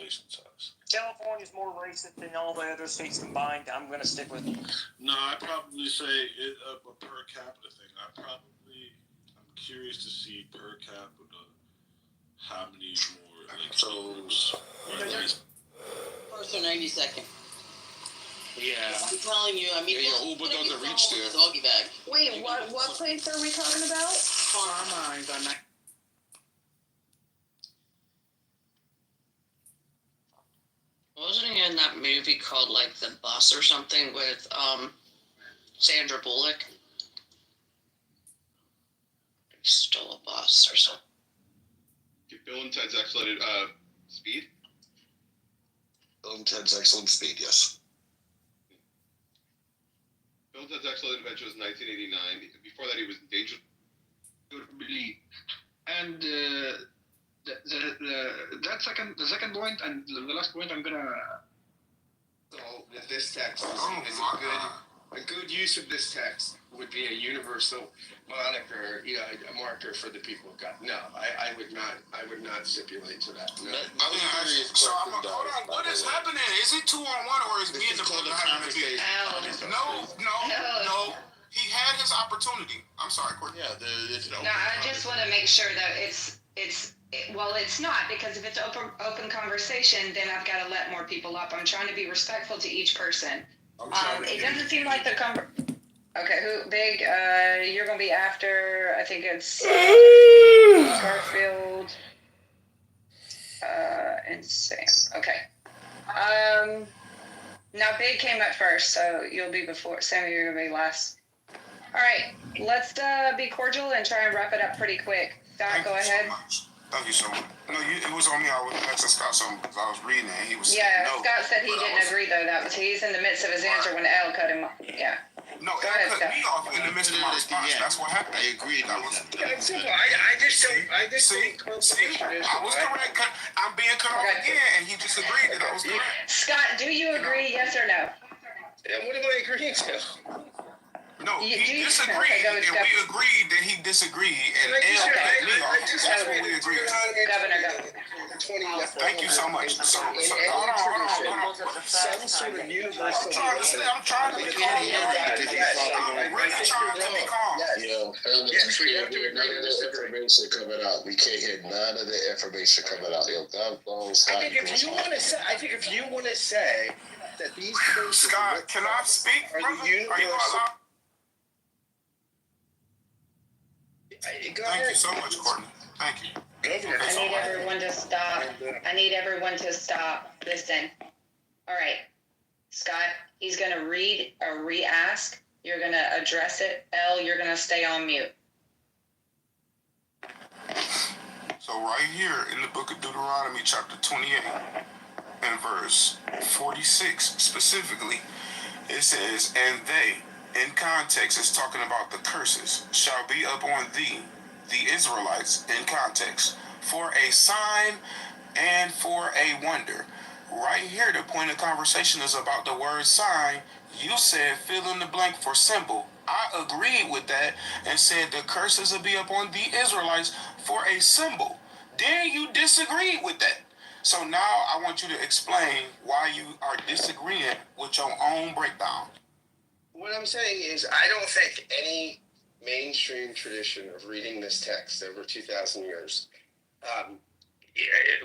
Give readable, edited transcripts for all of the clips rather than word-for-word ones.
population size. California's more racist than all the other states combined. I'm going to stick with it. No, I'd probably say a per capita thing. I'm curious to see per capita how many more episodes. First or 92nd. Yeah. I'm telling you, I mean, your Uber doesn't reach there. Doggy bag. Wait, what place are we talking about? Farmines on that. Wasn't he in that movie called like The Bus or something with Sandra Bullock? He stole a bus or something. Bill and Ted's Excellent Speed? Bill and Ted's Excellent Speed, yes. Bill and Ted's Excellent Adventure was 1989. Before that, he was in Danger. And the second point and the last point I'm gonna. So this text is a good use of this text would be a universal moniker, a marker for the people of God. No, I would not stipulate to that. No. Hold on. What is happening? Is it 2-on-1 or is me and the brother having a debate? No. He had his opportunity. I'm sorry, Courtney. Yeah, No, I just want to make sure that it's not, because if it's open conversation, then I've got to let more people up. I'm trying to be respectful to each person. It doesn't seem like the okay, who big? You're gonna be after. I think it's Garfield and Sam. Okay. Now Big came up first, so you'll be before Sammy. You're gonna be last. All right, let's be cordial and try and wrap it up pretty quick. Scott, go ahead. Thank you so much. No, it was on me. I was asking Scott something because I was reading it. And he was no. Scott said he didn't agree though. He's in the midst of his answer when L cut him off. Yeah. No, L cut me off in the midst of my response. Yeah. That's what happened. I agree. I was correct. I'm being cut off again, and he just agreed that I was correct. Scott, do you agree? Yes or no? What am I agreeing to? No, he disagreed, and we agreed that he disagreed, and L cut me off. That's what we agreed. Governor. Thank you so much. So hold on. Some sort of universal. I'm trying to be calm. I'm really trying to be calm. Yes, we have to agree to this information coming out. We can't hear none of the information coming out. I think if you want to say that these persons, Scott, can I speak, brother? Are you allowed? Thank you so much, Courtney. Thank you. I need everyone to stop. Listen. All right. Scott, he's going to read a re-ask. You're going to address it. L, you're going to stay on mute. So right here in the book of Deuteronomy, chapter 28, and verse 46 specifically, it says, and they, in context, is talking about the curses, shall be upon thee, the Israelites, in context, for a sign and for a wonder. Right here, the point of conversation is about the word sign. You said fill in the blank for symbol. I agreed with that and said the curses will be upon the Israelites for a symbol. Then you disagreed with that. So now I want you to explain why you are disagreeing with your own breakdown. What I'm saying is, I don't think any mainstream tradition of reading this text over 2,000 years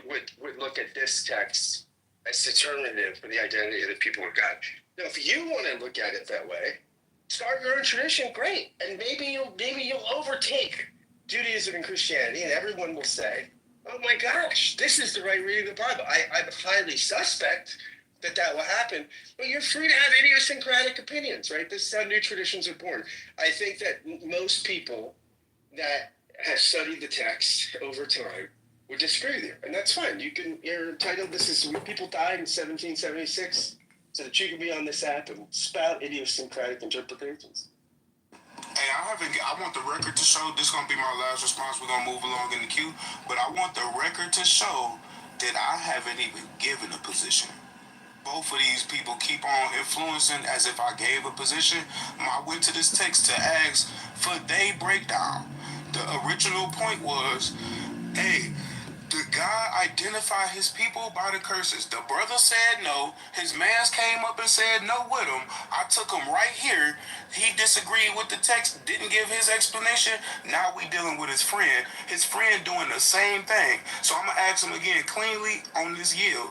would look at this text as determinative for the identity of the people of God. Now, if you want to look at it that way, start your own tradition, great, and maybe you'll overtake Judaism and Christianity, and everyone will say, "Oh my gosh, this is the right reading of the Bible." I'm highly suspect that will happen, but you're free to have idiosyncratic opinions, right? This is how new traditions are born. I think that most people that have studied the text over time would disagree with you, and that's fine. You're entitled. This is when people died in 1776, so that you can be on this app and spout idiosyncratic interpretations. Hey, I want the record to show, this is going to be my last response, we're going to move along in the queue, but I want the record to show that I haven't even given a position. Both of these people keep on influencing as if I gave a position. I went to this text to ask for their breakdown. The original point was, hey, Did God identify his people by the curses? The brother said no. His mans came up and said no with him. I took him right here. He disagreed with the text, didn't give his explanation. Now we dealing with his friend. His friend doing the same thing. So I'm going to ask him again cleanly on this yield.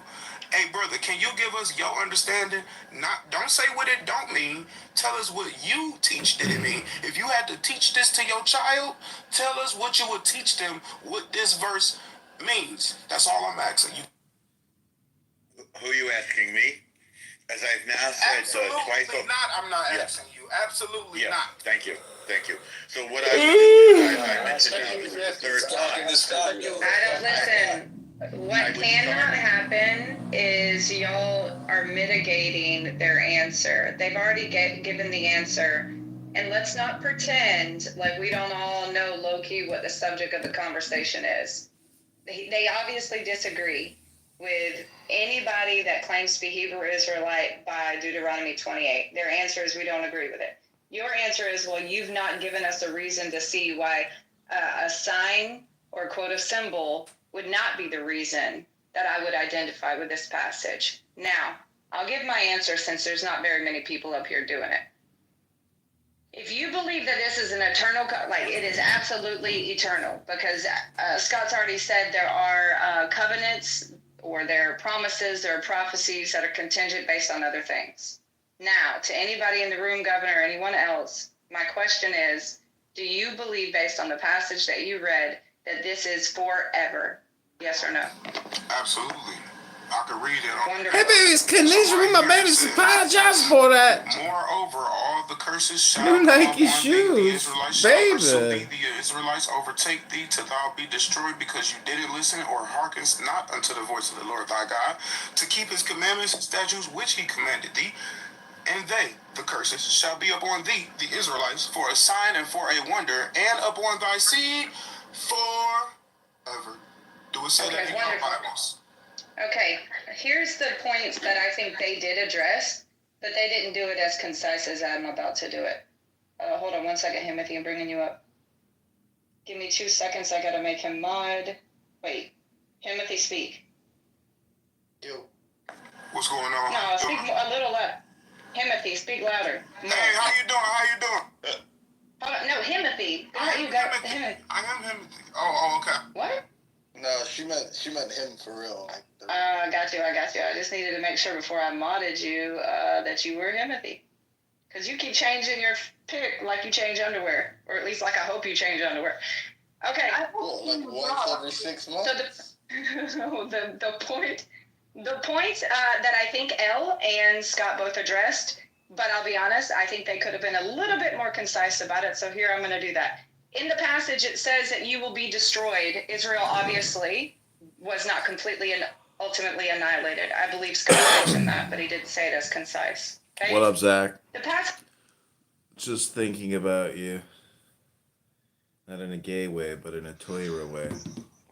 Hey, brother, can you give us your understanding? Don't say what it don't mean. Tell us what you teach that it mean. If you had to teach this to your child, tell us what you would teach them, what this verse means. That's all I'm asking you. Who are you asking me? As I've now said twice. Absolutely not. I'm not asking you. Absolutely not. Thank you. So what I mentioned now, this is the third time. Listen. What cannot happen is y'all are mitigating their answer. They've already given the answer. And let's not pretend like we don't all know low-key what the subject of the conversation is. They obviously disagree with anybody that claims to be Hebrew Israelite by Deuteronomy 28. Their answer is we don't agree with it. Your answer is, well, you've not given us a reason to see why a sign or quote a symbol would not be the reason that I would identify with this passage. Now, I'll give my answer since there's not very many people up here doing it. If you believe that this is an eternal, it is absolutely eternal, because Scott's already said there are covenants or there are promises, there are prophecies that are contingent based on other things. Now, to anybody in the room, Governor, or anyone else, my question is, do you believe based on the passage that you read that this is forever? Yes or no? Absolutely. I could read it. Wonderful. Hey, babies, can this room my babies apologize for that? Moreover, all the curses shall New come Nike upon thee. The shoes, Israelites shall pursue baby. thee. The Israelites overtake thee till thou be destroyed, because you didn't listen or hearken not unto the voice of the Lord thy God, to keep his commandments and statutes which he commanded thee. And they, the curses, shall be upon thee, the Israelites, for a sign and for a wonder, and upon thy seed forever. Do it say that in your Bibles? Okay, here's the points that I think they did address, but they didn't do it as concise as I'm about to do it. Hold on 1 second, Timothy, I'm bringing you up. Give me 2 seconds, I gotta make him mod. Wait, Timothy, speak. Yo. What's going on? No, speak a little louder. Timothy, speak louder. Hey, how you doing? How you doing? No, Timothy. You got Timothy. I am Timothy. Oh, okay. What? No, she meant him for real. I got you. I just needed to make sure before I modded you that you were Timothy. Because you keep changing your pick like you change underwear. Or at least like I hope you change underwear. Okay. Well, like once every 6 months? So the point that I think Elle and Scott both addressed, but I'll be honest, I think they could have been a little bit more concise about it. So here I'm going to do that. In the passage, it says that you will be destroyed. Israel obviously was not completely and ultimately annihilated. I believe Scott mentioned that, but he didn't say it as concise. Okay? What up, Zach? The past. Just thinking about you. Not in a gay way, but in a Torah way.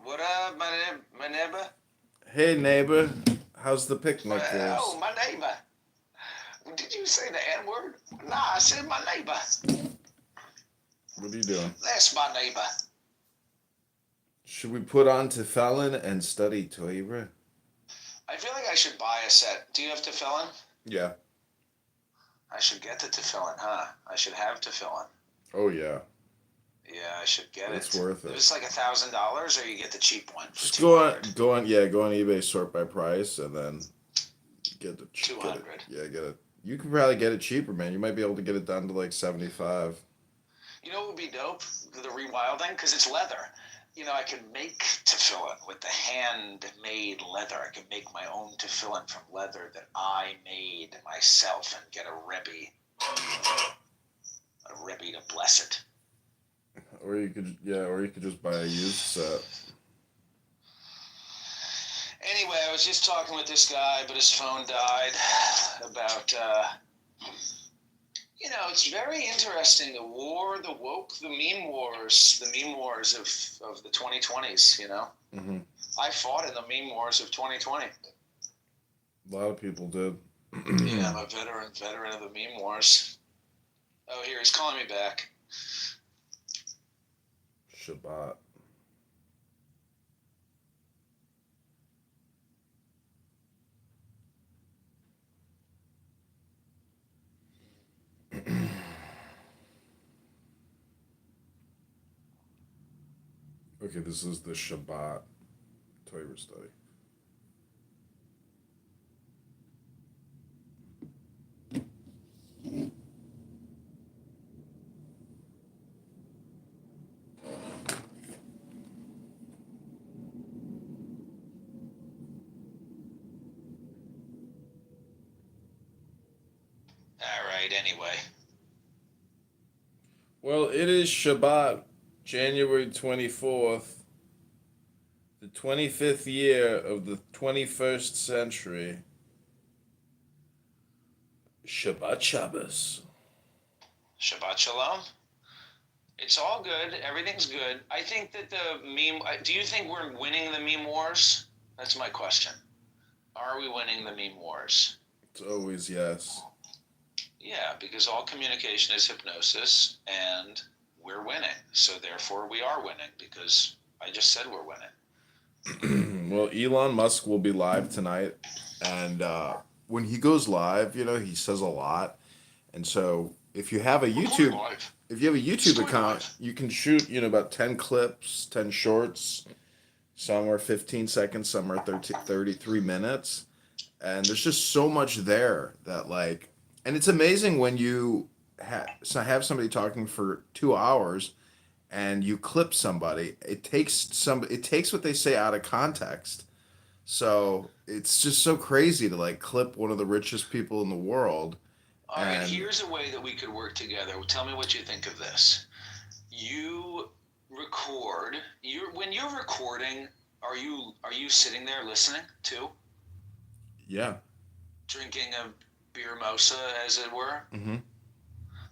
What up, my neighbor? Hey, neighbor. How's the picnic, Oh, my neighbor. Did you say the N-word? Nah, I said my neighbor. What are you doing? That's my neighbor. Should we put on Tefillin and study Torah? I feel like I should buy a set. Do you have tefillin? Yeah. I should get the tefillin, huh? I should have tefillin. Oh, yeah. Yeah, I should get It's it. worth it. It's like $1,000, or you get the cheap one. For Just go on eBay, sort by price, and then get the $200. Get it. You can probably get it cheaper, man. You might be able to get it down to like 75. You know what would be dope? The rewilding, because it's leather. You know, I could make tefillin with the handmade leather. I could make my own tefillin from leather that I made myself and get a Rebbe to bless it. Or you could just buy a used set. Anyway, I was just talking with this guy, but his phone died about, it's very interesting. The war, the woke, the meme wars of the 2020s, you know? Mm-hmm. I fought in the meme wars of 2020. A lot of people did. Yeah, I'm a veteran of the meme wars. Oh, here, he's calling me back. Shabbat. Okay, this is the Shabbat Torah study. All right. Anyway. Well, it is Shabbat, January 24th, the 25th year of the 21st century. Shabbat Shabbos. Shabbat Shalom. It's all good. Everything's good. I think that the meme. Do you think we're winning the meme wars? That's my question. Are we winning the meme wars? It's always yes. Yeah, because all communication is hypnosis, and we're winning. So therefore, we are winning because I just said we're winning. Well, Elon Musk will be live tonight, and when he goes live, he says a lot, and so if you have a YouTube account, you can shoot about 10 clips, 10 shorts. Some are 15 seconds, some are 33 minutes, and there's just so much there that and it's amazing when you have somebody talking for 2 hours and you clip somebody. It takes what they say out of context. So it's just so crazy to clip one of the richest people in the world. All right, here's a way that we could work together. Tell me what you think of this. You record. When you're recording, are you sitting there listening too? Yeah. Drinking a beer mosa, as it were? Mm-hmm.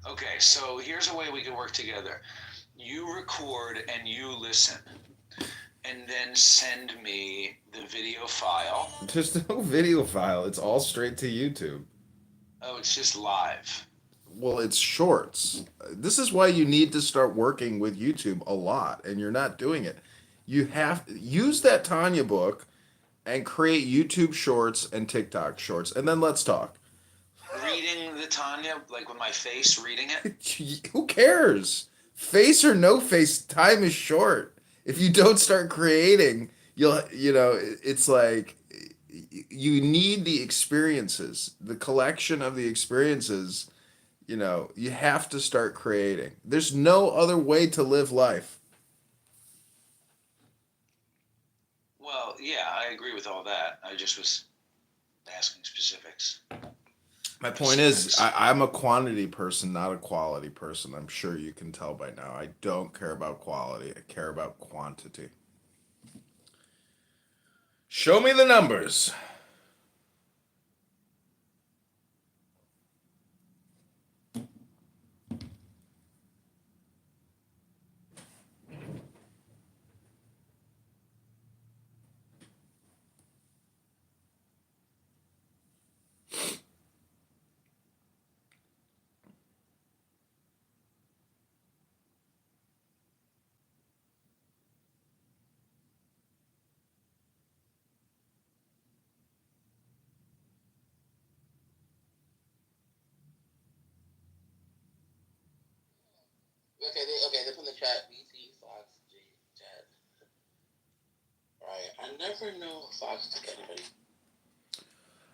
Okay, so here's a way we can work together. You record and you listen, and then send me the video file. There's no video file. It's all straight to YouTube. Oh, it's just live. Well, it's shorts. This is why you need to start working with YouTube a lot, and you're not doing it. You have use that Tanya book and create YouTube shorts and TikTok shorts, and then let's talk. Reading the Tanya, with my face, reading it? Who cares? Face or no face, time is short. If you don't start creating, it's you need the experiences, the collection of the experiences. You have to start creating. There's no other way to live life. Well, yeah, I agree with all that. I just was asking specifics. My point is, I'm a quantity person, not a quality person. I'm sure you can tell by now. I don't care about quality. I care about quantity. Show me the numbers. Okay, they put in the chat, BT, Fox, G, chat. Right, I never know Fox to anybody.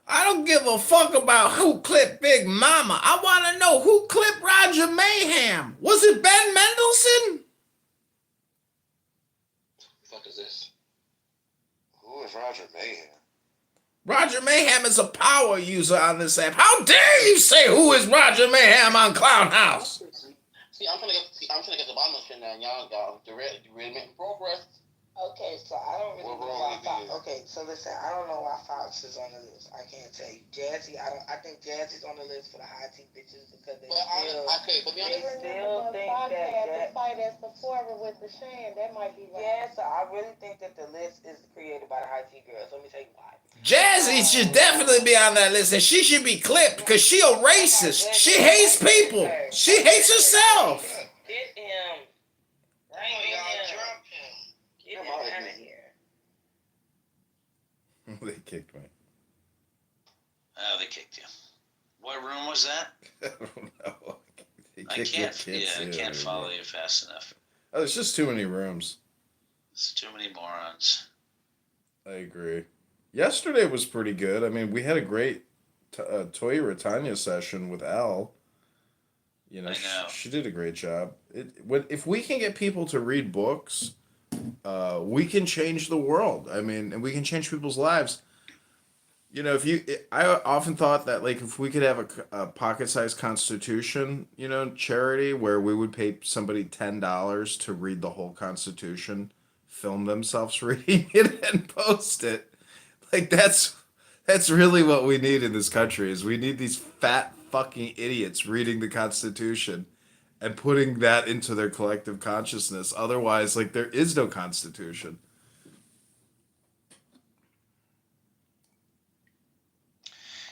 I don't give a fuck about who clipped Big Mama. I want to know who clipped Roger Mayhem. Was it Ben Mendelsohn? What the fuck is this? Who is Roger Mayhem? Roger Mayhem is a power user on this app. How dare you say who is Roger Mayhem on Clown House? See, I'm trying to get the bottom of shit now, y'all. The red making progress. Okay, so I don't really know why Fox. Okay, so listen, I don't know why Fox is on the list. I can't tell you. Jazzy, I think Jazzy's on the list for the high tea bitches because they still think that fight as Sephora with the Shan, that might be right. Yeah, so I really think that the list is created by the high tea girls. Let me tell you why. Jazzy should definitely be on that list, and she should be clipped because she a racist. She hates people. She hates herself. Get him. Bring him. Get him out of here. They kicked me. Oh, they kicked you. What room was that? I don't know. I can't follow you fast enough. Oh, there's just too many rooms. It's too many morons. I agree. Yesterday was pretty good. I mean, we had a great Toya Ratanya session with Al. You know, I know. She did a great job. If we can get people to read books, we can change the world. I mean, and we can change people's lives. You know, I often thought that like if we could have a pocket-sized Constitution, you know, charity where we would pay somebody $10 to read the whole Constitution, film themselves reading it, and post it. Like that's really what we need in this country. Is we need these fat fucking idiots reading the Constitution and putting that into their collective consciousness. Otherwise, like there is no Constitution.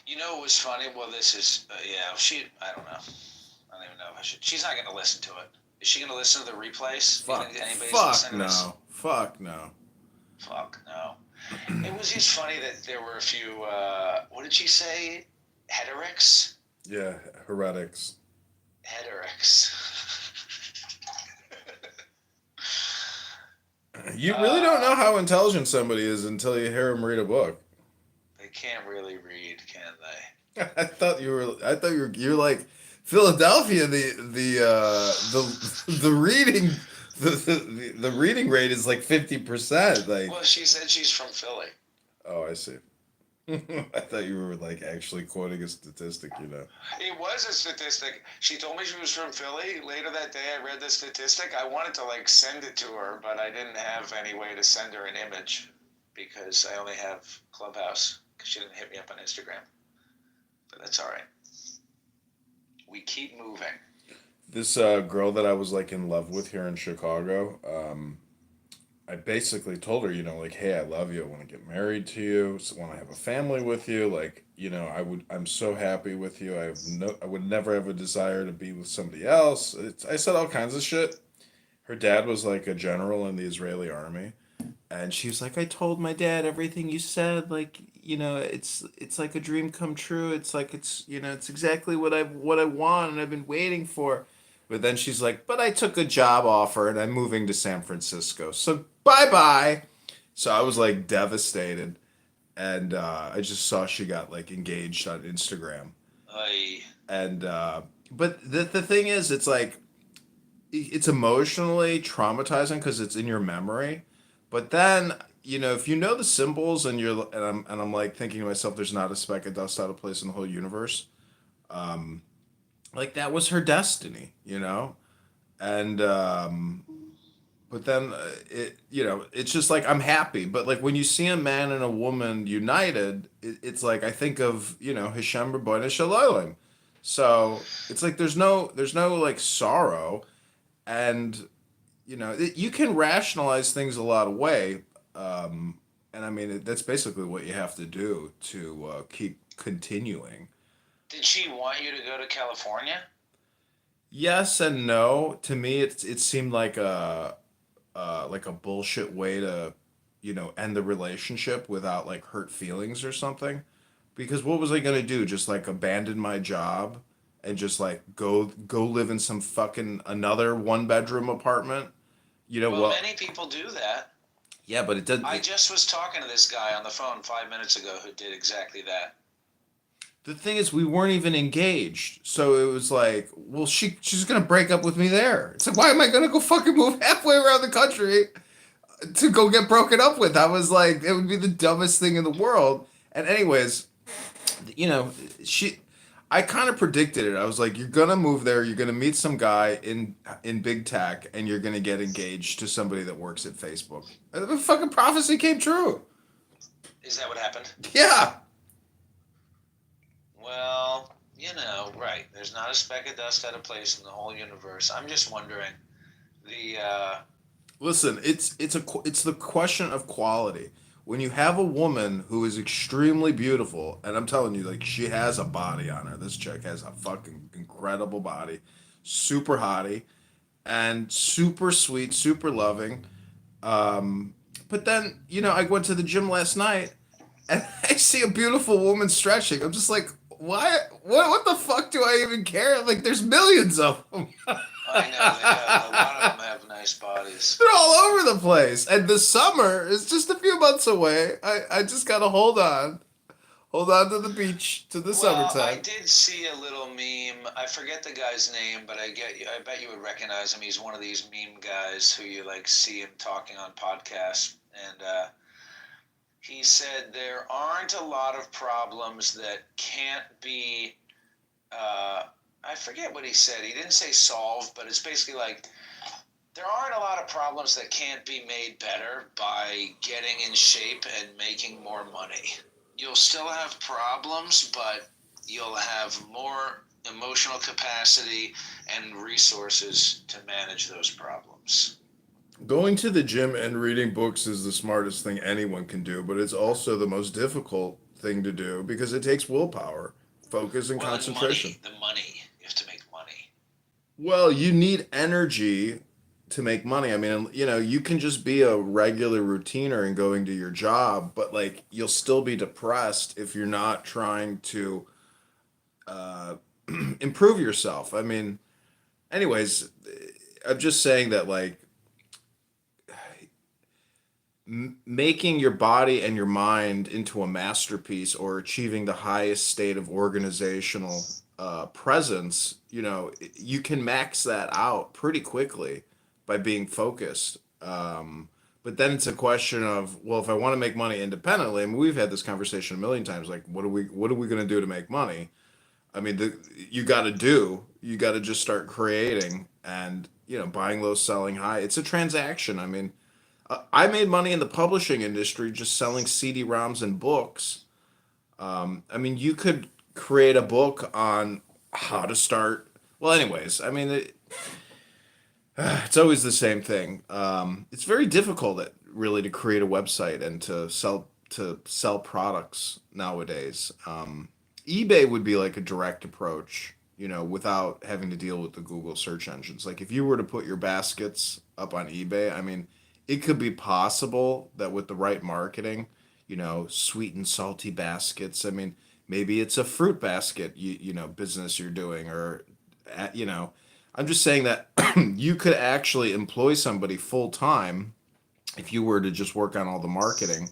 You know what was funny? Well, this is, I don't know. I don't even know if I should. She's not going to listen to it. Is she going to listen to the replays? Fuck listening to this? no. Fuck no. Fuck no. It was just funny that there were a few, what did she say? Heterics? Yeah, heretics. Heterics. You really don't know how intelligent somebody is until you hear them read a book. They can't really read, can they? I thought you were you're like Philadelphia. The reading the reading rate is like 50%. Like, Well, she said she's from Philly. oh, I see. I thought you were like actually quoting a statistic. You know. It was a statistic. She told me she was from Philly. Later that day, I read the statistic. I wanted to like send it to her, but I didn't have any way to send her an image because I only have Clubhouse because she didn't hit me up on Instagram. But that's all right. We keep moving. This girl that I was like in love with here in Chicago, I basically told her, you know, like, hey, I love you. I want to get married to you. I want to have a family with you. Like, you know, I'm so happy with you. I would never have a desire to be with somebody else. I said all kinds of shit. Her dad was like a general in the Israeli army. And she was like, I told my dad everything you said. Like, you know, it's like a dream come true. It's like, you know, it's exactly what I want and I've been waiting for. But then she's like, but I took a job offer and I'm moving to San Francisco. So bye-bye. So I was like devastated. And I just saw she got like engaged on Instagram. And but the thing is, it's like, it's emotionally traumatizing because it's in your memory. But then, you know, if you know the symbols and I'm like thinking to myself, there's not a speck of dust out of place in the whole universe. Like that was her destiny, you know? And, but then you know, it's just like, I'm happy. But like when you see a man and a woman united, it's like, I think of, you know, Hashem Rabbeinu Shalom. So it's like, there's no like sorrow. And, you know, you can rationalize things a lot of way. And I mean, that's basically what you have to do to keep continuing. Did she want you to go to California? Yes and no. To me, it seemed like a bullshit way to, you know, end the relationship without like hurt feelings or something. Because what was I gonna do? Just like abandon my job and just like go live in some fucking another 1-bedroom apartment? You know, well, many people do that. Yeah, but it doesn't. I just was talking to this guy on the phone 5 minutes ago who did exactly that. The thing is, we weren't even engaged, so it was like, well, she's gonna break up with me there. It's like, why am I gonna go fucking move halfway around the country to go get broken up with? I was like, it would be the dumbest thing in the world. And anyways, you know, I kind of predicted it. I was like, you're gonna move there, you're gonna meet some guy in big tech, and you're gonna get engaged to somebody that works at Facebook. And the fucking prophecy came true. Is that what happened? Yeah. Well, you know, right. There's not a speck of dust out of place in the whole universe. I'm just wondering, Listen, it's the question of quality. When you have a woman who is extremely beautiful, and I'm telling you, like, she has a body on her. This chick has a fucking incredible body, super hottie, and super sweet, super loving. But then, you know, I went to the gym last night, and I see a beautiful woman stretching. I'm just like, why? What the fuck do I even care? Like, there's millions of them. I know, a lot of them have nice bodies. They're all over the place. And the summer is just a few months away. I just got to hold on. Hold on to the beach, to the summertime. I did see a little meme. I forget the guy's name, but I bet you would recognize him. He's one of these meme guys who you like see him talking on podcasts. And he said there aren't a lot of problems that can't be, I forget what he said. He didn't say solved, but it's basically like, there aren't a lot of problems that can't be made better by getting in shape and making more money. You'll still have problems, but you'll have more emotional capacity and resources to manage those problems. Going to the gym and reading books is the smartest thing anyone can do, but it's also the most difficult thing to do because it takes willpower, focus, and concentration. The money. You have to make money. Well, you need energy to make money. I mean, you know, you can just be a regular routiner and going to your job, but like you'll still be depressed if you're not trying to improve yourself. I mean, anyways, I'm just saying that like making your body and your mind into a masterpiece or achieving the highest state of organizational presence, you know, you can max that out pretty quickly by being focused. But then it's a question of, well, if I want to make money independently, I mean, we've had this conversation a million times, like, what are we going to do to make money? I mean, you got to just start creating and, you know, buying low, selling high. It's a transaction. I mean, I made money in the publishing industry just selling CD-ROMs and books. I mean, you could create a book on how to start. Well, anyways, I mean, it's always the same thing. It's very difficult, really, to create a website and to sell products nowadays. eBay would be like a direct approach, you know, without having to deal with the Google search engines. Like if you were to put your baskets up on eBay, I mean, it could be possible that with the right marketing, you know, sweet and salty baskets. I mean, maybe it's a fruit basket, you know, business you're doing, or, you know, I'm just saying that you could actually employ somebody full time if you were to just work on all the marketing.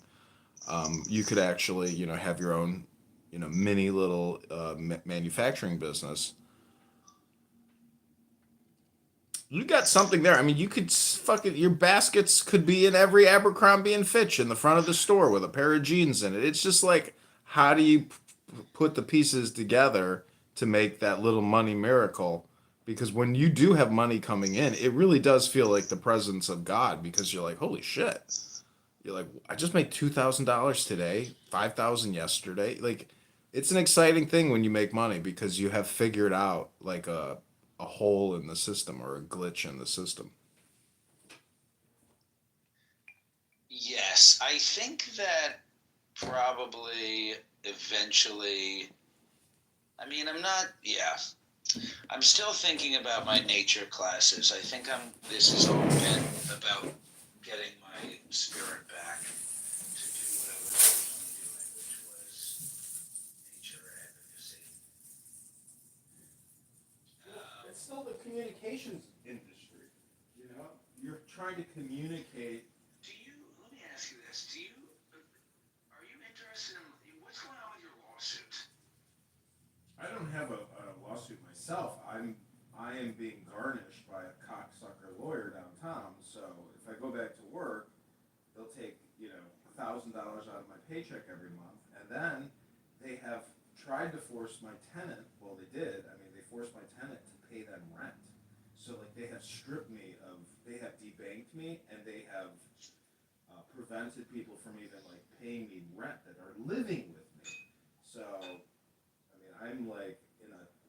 You could actually, you know, have your own, you know, mini little manufacturing business. You got something there. I mean, you could your baskets could be in every Abercrombie and Fitch in the front of the store with a pair of jeans in it. It's just like, how do you put the pieces together to make that little money miracle? Because when you do have money coming in, it really does feel like the presence of God, because you're like, holy shit. You're like, I just made $2,000 today, $5,000 yesterday. Like, it's an exciting thing when you make money because you have figured out like a hole in the system or a glitch in the system. Yes, I think that probably eventually, I mean, I'm still thinking about my nature classes. I think this has all been about getting my spirit back to do what I was originally doing, which was nature advocacy. It's still the communications industry, you know? You're trying to communicate. Let me ask you this. Are you interested in what's going on with your lawsuit? I don't have a lawsuit myself. I am being garnished by a cocksucker lawyer downtown. So if I go back to work, they'll take, you know, $1,000 out of my paycheck every month, and then they have tried to force my tenant. Well, they did. I mean, they forced my tenant to pay them rent. So like they have stripped me of. They have debanked me, and they have prevented people from even like paying me rent that are living with me. So, I mean,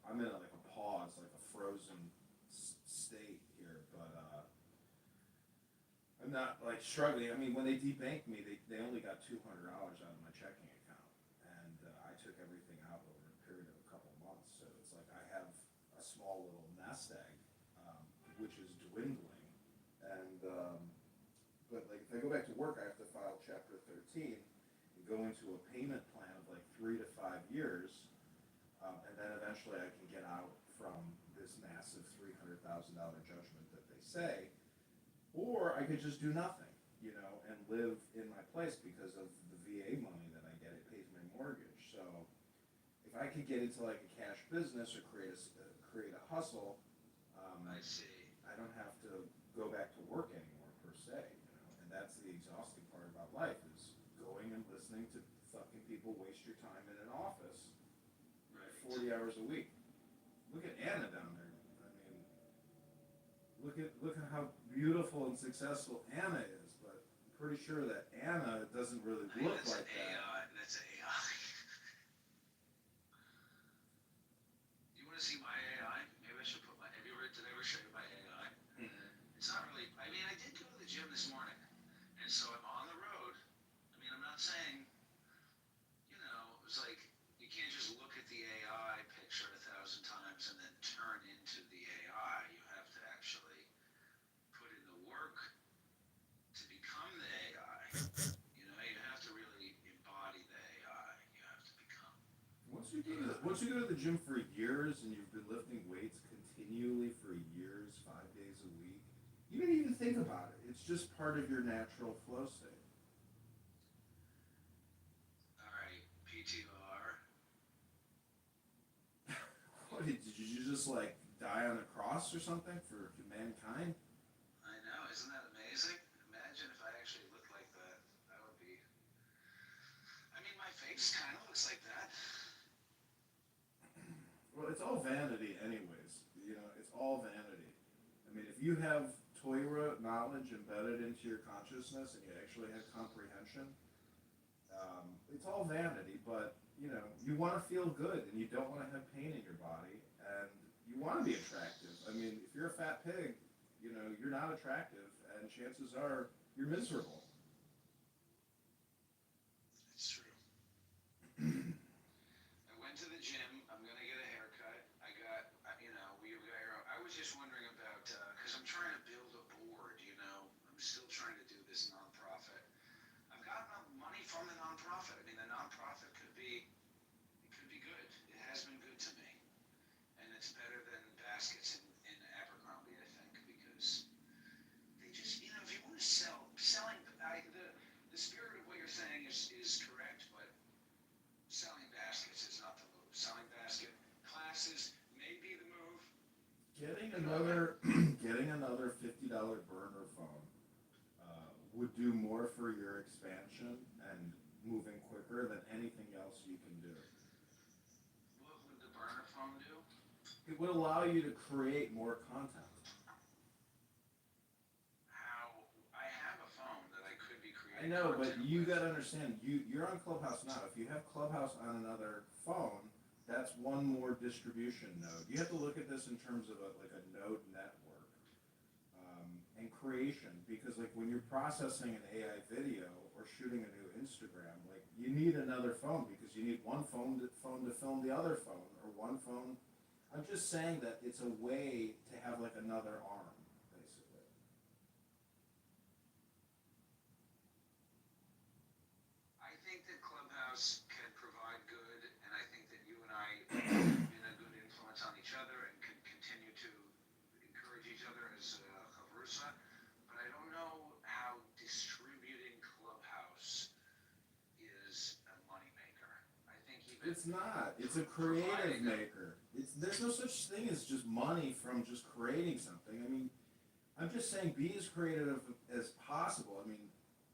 I'm in like a pause, like a frozen state here, but I'm not like struggling. I mean, when they debanked me, they only got $200 out of my checking account, and I took everything out over a period of a couple months. So it's like I have a small little nest egg, which is dwindling, and but like if I go back to work, I have to file Chapter 13 and go into a payment plan of like 3 to 5 years, and then eventually I can get out from this massive $300,000 judgment that they say. or I could just do nothing, and live in my place because of the VA money that I get. It pays my mortgage. So if I could get into like a cash business or create a hustle, I see. I don't have to go back to work anymore per se, and that's the exhausting part about life is going and listening to fucking people waste your time in an office, 40 hours a week. Look at Anna down there. I mean, look at how beautiful and successful Anna is, but I'm pretty sure that Anna doesn't really look like that. That's AI. You want to see my AI? Maybe I should put my. Did I ever show you my AI? It's not really. I mean, I did go to the gym this morning, and so I'm on the road. I mean, I'm not saying. It was like you can't just look at the AI picture 1,000 times and then turn into the AI. You have to actually put in the work to become the AI. You have to really embody the AI. You have to become. Once you go to the gym for years and you've been lifting weights continually for years, 5 days a week, you don't even think about it. It's just part of your natural flow state. All right, PTR. What did you just like die on a cross or something for mankind? I know, isn't that amazing? Imagine if I actually looked like that. That would be. I mean, my face kind of looks like that. Well, it's all vanity, anyways. It's all vanity. I mean, if you have Torah knowledge embedded into your consciousness and you actually have comprehension, it's all vanity. But you want to feel good and you don't want to have pain in your body, and you want to be attractive. I mean, if you're a fat pig, you're not attractive, and chances are you're miserable. It's true. I went to the gym. I'm gonna get a haircut. I was just wondering about because I'm trying to build a board. I'm still trying to do this nonprofit. I've got enough money from the nonprofit. I mean, the nonprofit could be good. It has been good to me, and it's better than baskets in Abercrombie, I think, because they just if you want to selling the spirit of what you're saying is correct, but selling baskets is not the move. Selling basket classes may be the move. Getting another $50 burner phone would do more for your expansion and moving quicker than anything else you can do. What would the burner phone do? It would allow you to create more content. How? I have a phone that I could be I creating. know, but you gotta understand, you're on Clubhouse now. If you have Clubhouse on another phone, that's one more distribution node. You have to look at this in terms of a node network and creation, because like when you're processing an AI video or shooting a new Instagram, like you need another phone because you need one phone to film the other phone, or one phone. I'm just saying that it's a way to have like another arm, basically. I think that Clubhouse can provide good, and I think that you and I have been a good influence on each other and can continue to encourage each other as Chavrusa. But I don't know how distributing Clubhouse is a moneymaker. I think It's not. It's a creative maker. There's no such thing as just money from just creating something. I mean, I'm just saying be as creative as possible. I mean,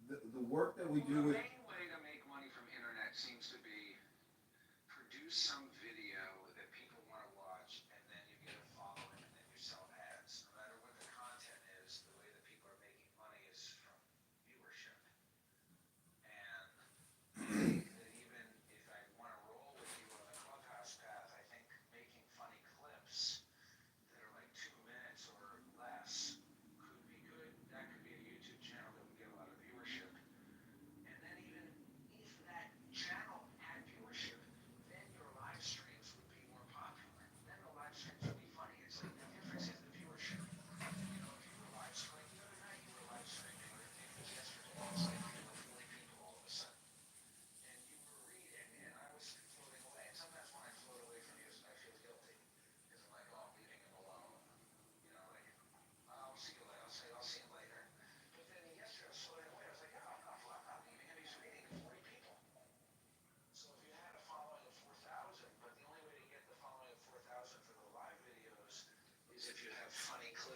the work that we do with. The main way to make money from internet seems to be produce some video that people want to watch, and then you get a following, and then you sell ads. No matter what the content is, the way that people are making money is from viewership. And I think that even if I want to roll with you on the Clubhouse path, I think making funny clips that are like 2 minutes or less could be good. That could be a YouTube channel that would get a lot of viewership. And then even if that channel had viewership, then your live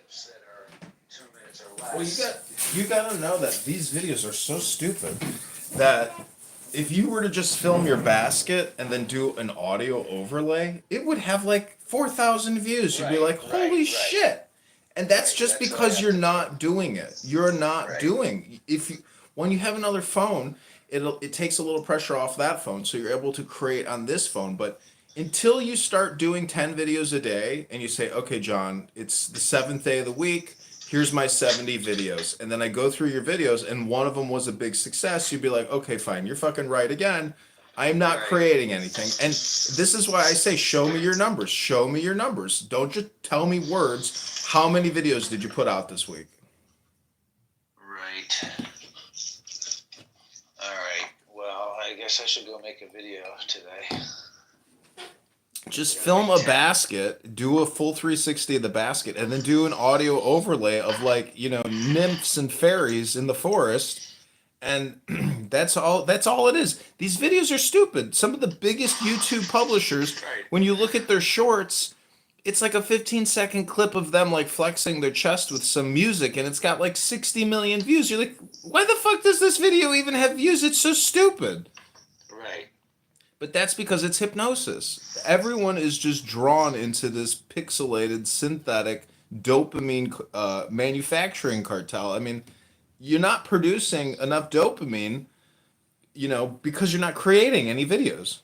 videos that are 2 minutes or less. Well, you gotta know that these videos are so stupid that if you were to just film your basket and then do an audio overlay, it would have like 4,000 views. You'd be like, holy shit. And that's just because you're not doing it. You're not doing. When you have another phone, it takes a little pressure off that phone, so you're able to create on this phone. But until you start doing 10 videos a day and you say, okay, John, it's the 7th day of the week. Here's my 70 videos. And then I go through your videos and one of them was a big success. You'd be like, okay, fine. You're fucking right again. I'm not creating anything. And this is why I say, show me your numbers. Show me your numbers. Don't just tell me words. How many videos did you put out this week? Right. All right. Well, I guess I should go make a video today. Just film a basket, do a full 360 of the basket, and then do an audio overlay of nymphs and fairies in the forest. And that's all it is. These videos are stupid. Some of the biggest YouTube publishers, when you look at their shorts, it's like a 15-second clip of them like flexing their chest with some music, and it's got like 60 million views. You're like, why the fuck does this video even have views? It's so stupid. Right. But that's because it's hypnosis. Everyone is just drawn into this pixelated, synthetic dopamine manufacturing cartel. I mean, you're not producing enough dopamine, because you're not creating any videos.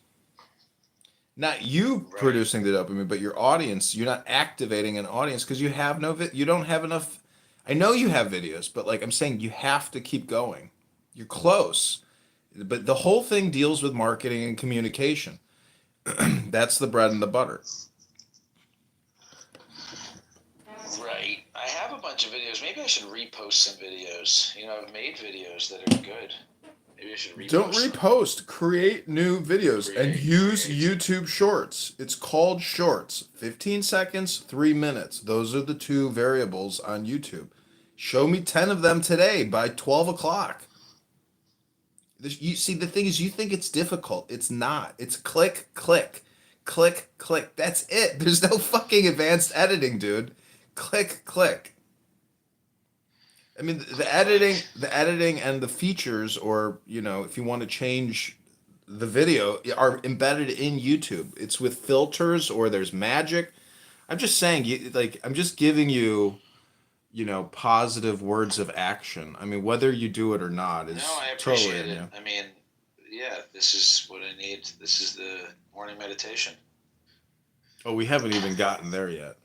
Not you producing the dopamine, but your audience. You're not activating an audience because you have you don't have enough. I know you have videos, but like I'm saying, you have to keep going. You're close. But the whole thing deals with marketing and communication. That's the bread and the butter. Right. I have a bunch of videos. Maybe I should repost some videos. I've made videos that are good. Maybe I should repost. Don't repost. Create new videos and use YouTube Shorts. It's called Shorts. 15 seconds, 3 minutes. Those are the two variables on YouTube. Show me 10 of them today by 12 o'clock. You see, the thing is, you think it's difficult. It's not. It's click, click, click, click. That's it. There's no fucking advanced editing, dude. Click, click. I mean, the editing and the features, or, if you want to change the video, are embedded in YouTube. It's with filters or there's magic. I'm just saying, I'm just giving you, positive words of action. I mean, whether you do it or not is I appreciate totally it. I mean, yeah, this is what I need. This is the morning meditation. Oh, we haven't even gotten there yet.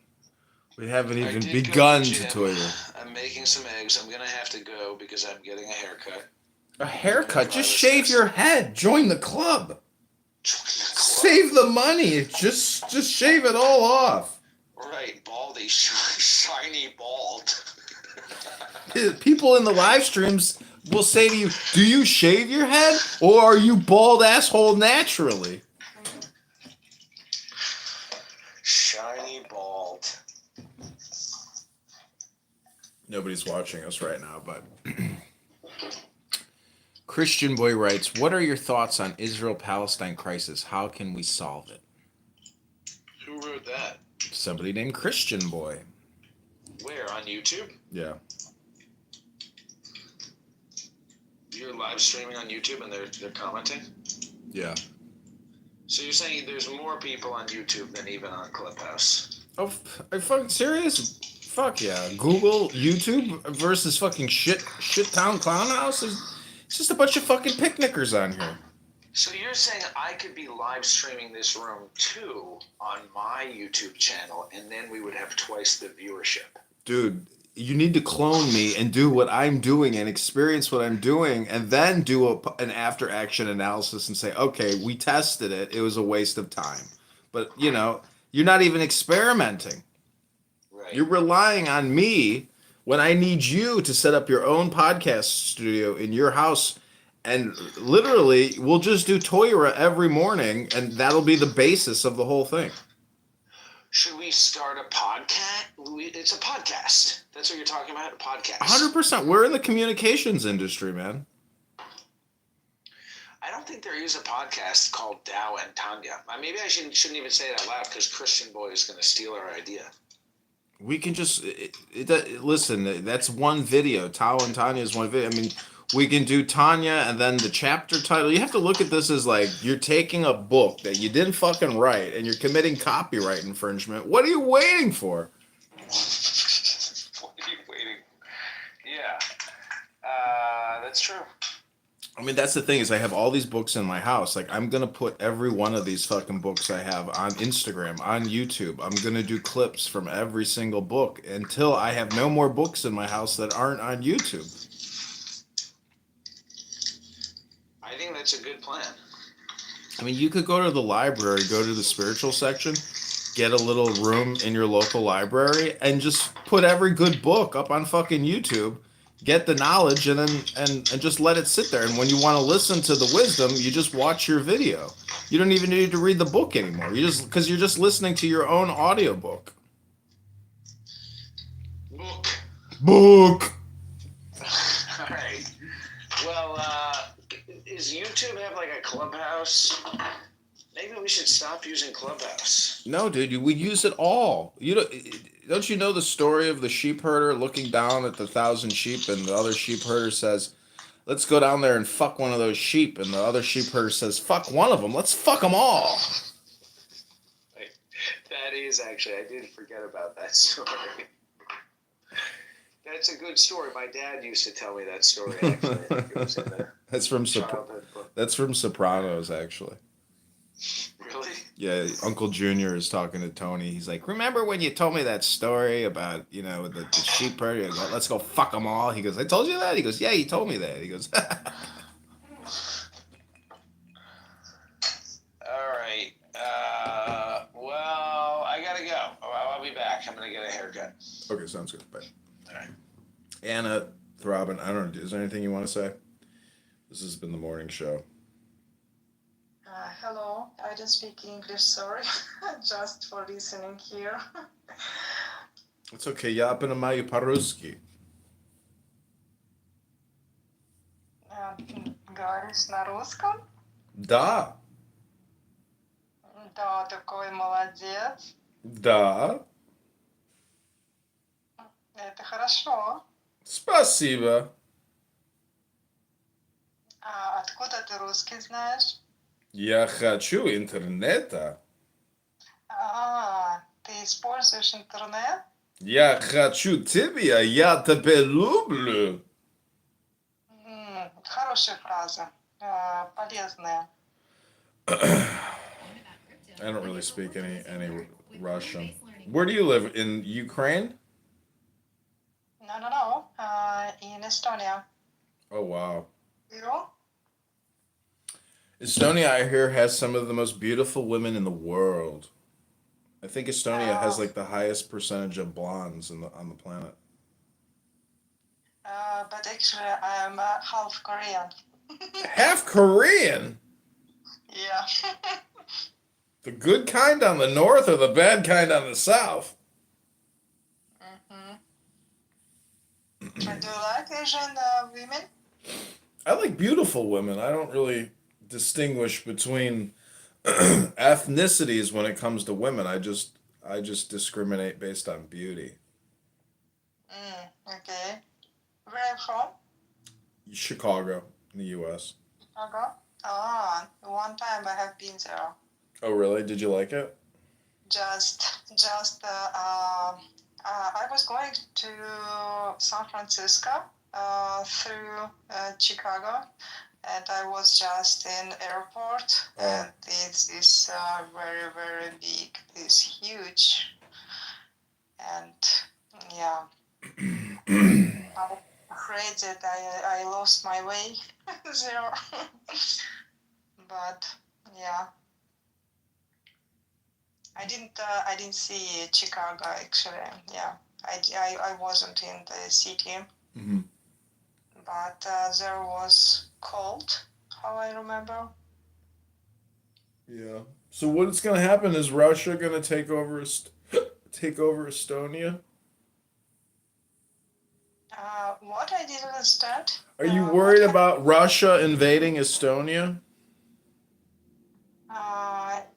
We haven't even begun to toy you. I'm making some eggs. I'm gonna have to go because I'm getting a haircut. A haircut? Just shave your head. Join the club. Save the money. Just shave it all off. Right, baldy, shiny bald. People in the live streams will say to you, do you shave your head or are you bald asshole naturally? Shiny bald. Nobody's watching us right now, but Christian Boy writes, what are your thoughts on Israel-Palestine crisis? How can we solve it? Who wrote that? Somebody named Christian Boy. Where, on YouTube? Yeah. You're live streaming on YouTube and they're commenting? Yeah. So you're saying there's more people on YouTube than even on Clubhouse? Oh, are you fucking serious? Fuck yeah. Google, YouTube versus fucking shit town clown house? It's just a bunch of fucking picnickers on here. So you're saying I could be live streaming this room too on my YouTube channel, and then we would have twice the viewership? Dude, you need to clone me and do what I'm doing and experience what I'm doing, and then do an after action analysis and say, okay, we tested it. It was a waste of time. But, you're not even experimenting. Right. You're relying on me when I need you to set up your own podcast studio in your house. And literally, we'll just do Toyra every morning, and that'll be the basis of the whole thing. Should we start a podcast? It's a podcast. That's what you're talking about, a podcast. 100%. We're in the communications industry, man. I don't think there is a podcast called Dow and Tanya. Maybe I shouldn't even say it out loud because Christian Boy is going to steal our idea. We can just listen. That's one video. Tao and Tanya is one video. I mean, we can do Tanya and then the chapter title. You have to look at this as like you're taking a book that you didn't fucking write and you're committing copyright infringement. What are you waiting for? What are you waiting? Yeah, that's true. I mean, that's the thing is I have all these books in my house. Like, I'm going to put every one of these fucking books I have on Instagram, on YouTube. I'm going to do clips from every single book until I have no more books in my house that aren't on YouTube. I think that's a good plan. I mean, you could go to the library, go to the spiritual section, get a little room in your local library, and just put every good book up on fucking YouTube. Get the knowledge and then and just let it sit there. And when you want to listen to the wisdom, you just watch your video. You don't even need to read the book anymore. You just because you're just listening to your own audiobook. Book. All right. Well, is YouTube have like a Clubhouse? Maybe we should stop using Clubhouse. No, dude, we use it all. Don't you know the story of the sheep herder looking down at the 1,000 sheep, and the other sheep herder says, "Let's go down there and fuck one of those sheep," and the other sheep herder says, "Fuck one of them. Let's fuck them all." That is actually, I did forget about that story. That's a good story. My dad used to tell me that story. Actually, I think it was in the That's from childhood book. That's from Sopranos, actually. Really? Yeah, Uncle Junior is talking to Tony. He's like, "Remember when you told me that story about, the sheep herder? I go, let's go fuck them all." He goes, "I told you that?" He goes, "Yeah, you told me that." He goes, All right. Well, I gotta go. I'll be back. I'm gonna get a haircut. Okay, sounds good. Bye. All right. Anna Throbbing, I don't know, is there anything you want to say? This has been the morning show. Hello, I don't speak English, sorry, just for listening here. It's okay, я понимаю по-русски. Говоришь на русском? Да. Да, такой молодец. Да. Это хорошо. Спасибо. А откуда ты русский знаешь? Я хочу интернета. Ты используешь интернет? Я хочу тебя, я тебя люблю. Хорошая фраза, полезная. I don't really speak any Russian. Where do you live? In Ukraine? No. In Estonia. Oh, wow. You? Estonia, I hear, has some of the most beautiful women in the world. I think Estonia has like the highest percentage of blondes on the planet. But actually, I'm half Korean. Half Korean? Yeah. The good kind on the north or the bad kind on the south? Do you like Asian women? I like beautiful women. I don't really distinguish between ethnicities when it comes to women. I just discriminate based on beauty. Okay. Where are you from? Chicago, in the U.S. Chicago? One time I have been there. Oh, really? Did you like it? I was going to San Francisco through Chicago, and I was just in airport, and it's very, very big. It's huge, and yeah, I'm afraid that I lost my way there, but yeah. I didn't see Chicago actually. Yeah, I wasn't in the city, but there was cold. How I remember. Yeah. So what's gonna happen? Is Russia gonna take over Estonia? What I didn't understand. Are you worried about Russia invading Estonia?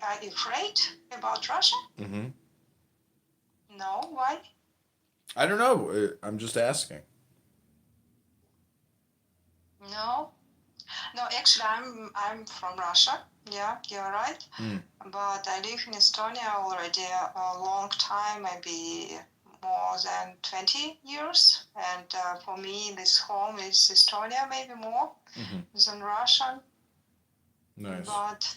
Are you afraid about Russia? Mm-hmm. No, why? I don't know. I'm just asking. No, no. Actually, I'm from Russia. Yeah, you're right. Mm. But I live in Estonia already a long time, maybe more than 20 years. And for me, this home is Estonia, maybe more than Russian. Nice. But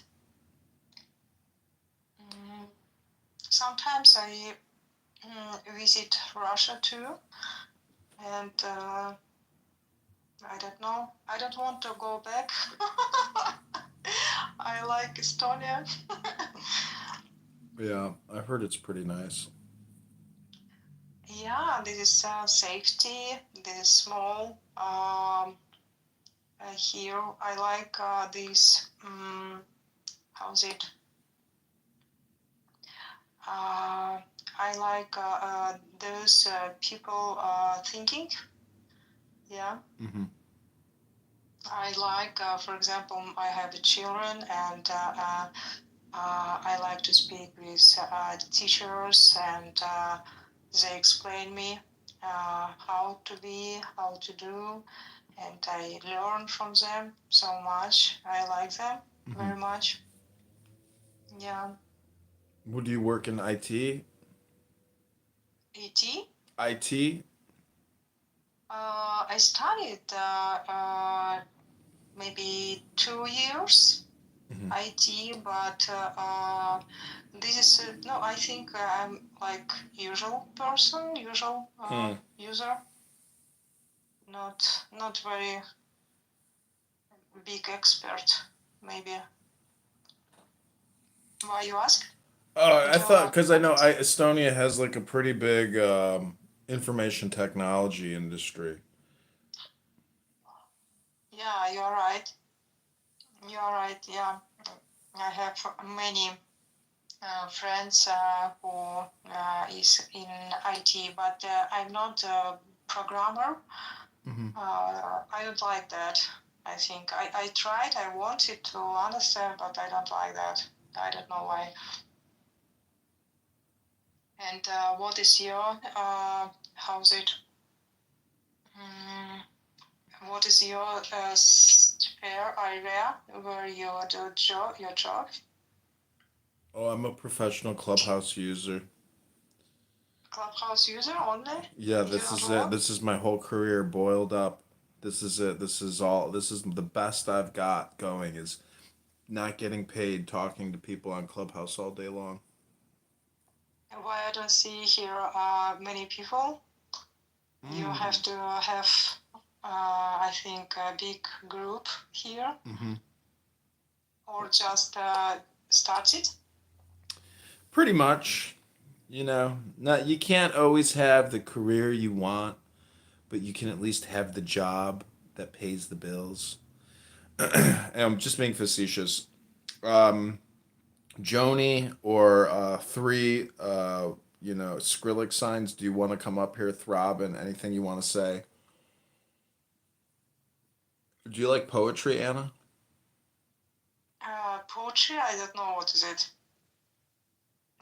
sometimes I visit Russia too. And I don't know. I don't want to go back. I like Estonia. Yeah, I heard it's pretty nice. Yeah, this is safety. This is small. Here, I like this. How's it? I like those people thinking. Yeah. I like, for example, I have children, and I like to speak with the teachers, and they explain me how to be, how to do, and I learn from them so much. I like them very much. Yeah. Would you work in IT? ET? IT? I studied maybe 2 years IT, but this is no. I think I'm like usual person, usual user, not very big expert, maybe. Why you ask? I thought because I know Estonia has like a pretty big information technology industry. Yeah, you're right. You're right. Yeah, I have many friends who is in IT, but I'm not a programmer. I don't like that. I think I tried. I wanted to understand, but I don't like that. I don't know why. And what is your how's it? What is your spare area where you do your job? Oh, I'm a professional Clubhouse user. Clubhouse user only? Yeah, this is it. This is my whole career boiled up. This is it. This is all. This is the best I've got going is not getting paid talking to people on Clubhouse all day long. Why I don't see here many people? You have to have, I think, a big group here, or just started. Pretty much, not you can't always have the career you want, but you can at least have the job that pays the bills. And I'm just being facetious. Joni or three, Skrillex signs. Do you want to come up here, Throbbing? Anything you want to say? Do you like poetry, Anna? Poetry? I don't know what is it.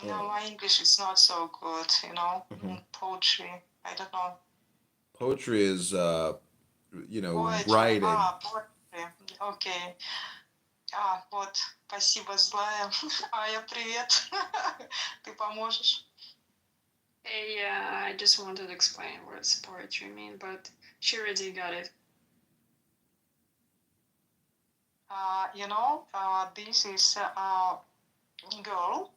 No, my English is not so good, Poetry, I don't know. Poetry is, Poetry. writing. Poetry. Окей. Вот, спасибо, злая. Ая, привет. Ты поможешь? Yeah, I just wanted to explain what does poetry mean, but she already got it. This is a girl.